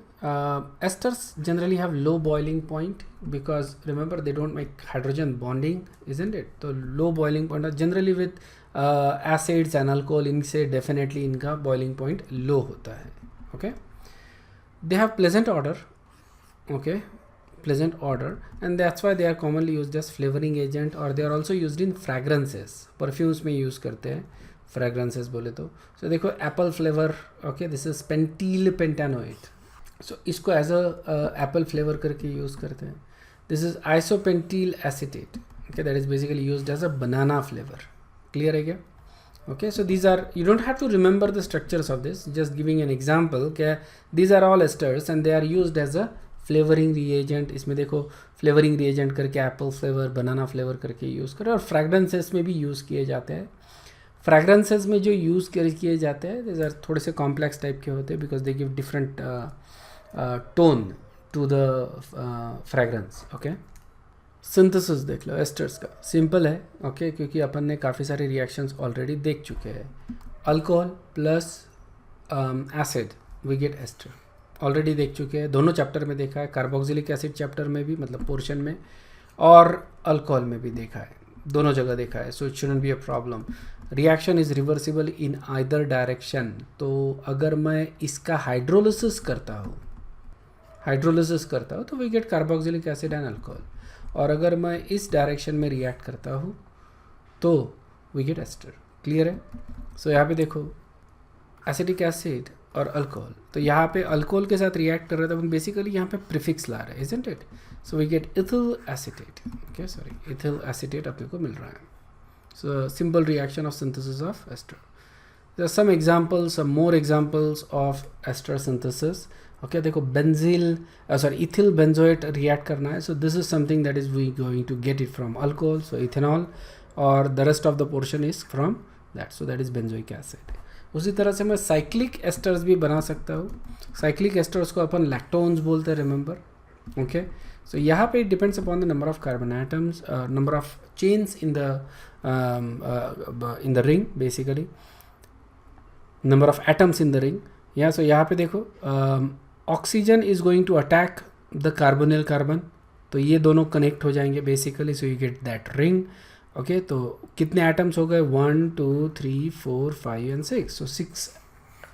esters generally have low boiling point because remember they don't make hydrogen bonding, isn't it? तो low boiling point generally with acids and alcohol, इनसे definitely इनका boiling point low होता है. Okay, they have pleasant odor. Okay, pleasant odor, and that's why they are commonly used as flavoring agent, or they are also used in fragrances. Perfumes में use करते हैं fragrances बोले तो। So देखो apple flavour, okay, this is pentyl pentanoate. So इसको as a apple flavour करके use करते हैं। This is isopentyl acetate, okay, that is basically used as a banana flavour. Clear है क्या? Okay, so these are, you don't have to remember the structures of this, just giving an example क्या, these are all esters and they are used as a flavouring reagent. इसमें देखो flavouring reagent करके Apple flavour, banana flavour करके use करें, और fragrances में भी use किए जाते हैं। फ्रेगरेंसेस में जो यूज़ किए जाते हैं दीज आर थोड़े से कॉम्प्लेक्स टाइप के होते हैं because they give different tone to the fragrance. Okay, synthesis देख लो एस्टर्स का, सिंपल है। ओके, क्योंकि अपन ने काफ़ी सारे रिएक्शंस ऑलरेडी देख चुके हैं। Alcohol plus acid we get ester, already देख चुके हैं, दोनों चैप्टर में देखा है, कार्बोक्सिलिक एसिड चैप्टर में भी, मतलब पोर्शन में, और अल्कोहल में भी देखा है, दोनों जगह देखा है। So it shouldn't be a problem. Reaction is reversible in either direction. तो अगर मैं इसका हाइड्रोलिसिस करता हूँ तो we get carboxylic acid and alcohol, और अगर मैं इस डायरेक्शन में रिएक्ट करता हूँ तो वी गेट एस्टर। क्लियर है? सो यहाँ पे देखो एसिटिक एसिड और अल्कोहल, तो यहाँ पे अल्कोहल के साथ रिएक्ट कर रहे थे अपन, बेसिकली यहाँ पे प्रीफिक्स ला रहे हैं, isn't it? So we get ethyl acetate. Okay, sorry, ethyl acetate अपने को मिल रहा है। So simple reaction of synthesis of ester. There are some examples, some more examples of ester synthesis. Okay, देखो ethyl benzoate react करना है. So this is something that is we going to get it from alcohol. So ethanol, और the rest of the portion is from that. So that is benzoic acid. उसी तरह से मैं cyclic esters भी बना सकता हूँ. Cyclic esters को अपन lactones बोलते हैं, remember? Okay. So यहाँ पे it depends upon the number of carbon atoms, number of chains in the ring, basically number of atoms in the ring. Yeah, so यहाँ पे देखो oxygen is going to attack the carbonyl carbon, तो ये दोनों connect हो जाएंगे basically, so you get that ring. Okay, तो कितने atoms हो गए? 1 2 3 4 5 and 6. so 6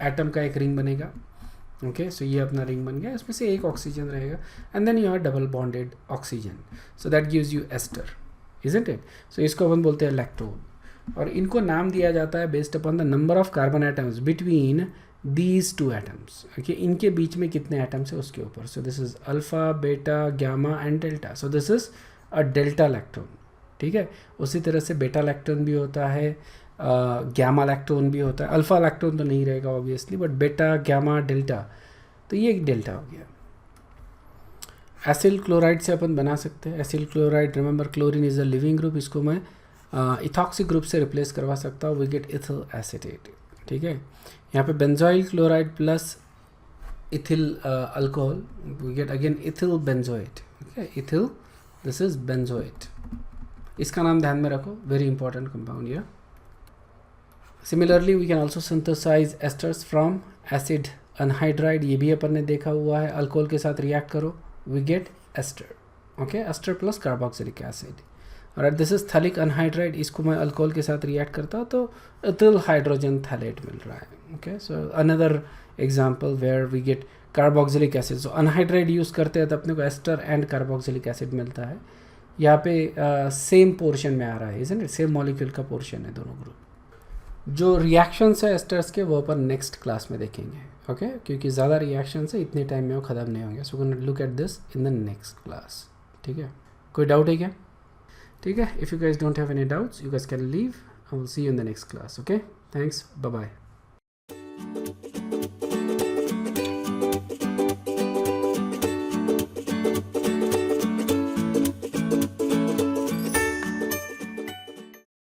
atom का एक ring बनेगा. ओके, सो ये अपना रिंग बन गया, इसमें से एक ऑक्सीजन रहेगा, and then you have double bonded oxygen, so that gives you ester, isn't it? So इसको अपन बोलते हैं लैक्टोन, और इनको नाम दिया जाता है based upon the number of carbon atoms between these two atoms. Okay, इनके बीच में कितने एटम्स है उसके ऊपर. सो दिस इज अल्फा, बेटा, gamma and delta. So this is a delta lactone. ठीक है, उसी तरह से बेटा लैक्टोन भी होता है, गैमा लैक्टोन भी होता है. अल्फा लैक्टोन तो नहीं रहेगा ऑब्वियसली, बट बेटा, गैमा, डेल्टा, तो ये एक डेल्टा हो गया. एसिल क्लोराइड से अपन बना सकते हैं. Acyl chloride, remember chlorine is a leaving group, इसको मैं इथॉक्सी ग्रुप से रिप्लेस करवा सकता हूँ. We get ethyl acetate. ठीक है, यहाँ पे benzoyl chloride plus ethyl alcohol, we get again ethyl benzoate. Okay, ethyl, this is benzoate. इसका नाम ध्यान में रखो, वेरी इंपॉर्टेंट कंपाउंड ये. Similarly we can also synthesize esters from acid anhydride. ये भी अपन ने देखा हुआ है. अल्कोहल के साथ रिएक्ट करो, we get ester. Okay, ester plus carboxylic acid. और दिस इज थैलिक अनहाइड्राइड. इसको मैं अल्कोहल के साथ रिएक्ट करता हूँ तो इथिल हाइड्रोजन थैलेट मिल रहा है. Okay, so another example where we get carboxylic acid. So anhydride use करते हैं तो अपने को एस्टर एंड कार्बोक्सिलिक एसिड मिलता है. यहाँ पे सेम पोर्शन में आ रहा है, इजंट इट? सेम मॉलिक्यूल का पोर्शन है दोनों ग्रुप. जो रिएक्शंस है एस्टर्स के वो अपन नेक्स्ट क्लास में देखेंगे. ओके, क्योंकि ज़्यादा रिएक्शंस है, इतने टाइम में वो ख़त्म नहीं होंगे. So can look at this in the next class. ठीक है, कोई डाउट है क्या? ठीक है, if you guys don't have any doubts you guys can leave. I will see you in the next class. Okay, thanks, bye bye.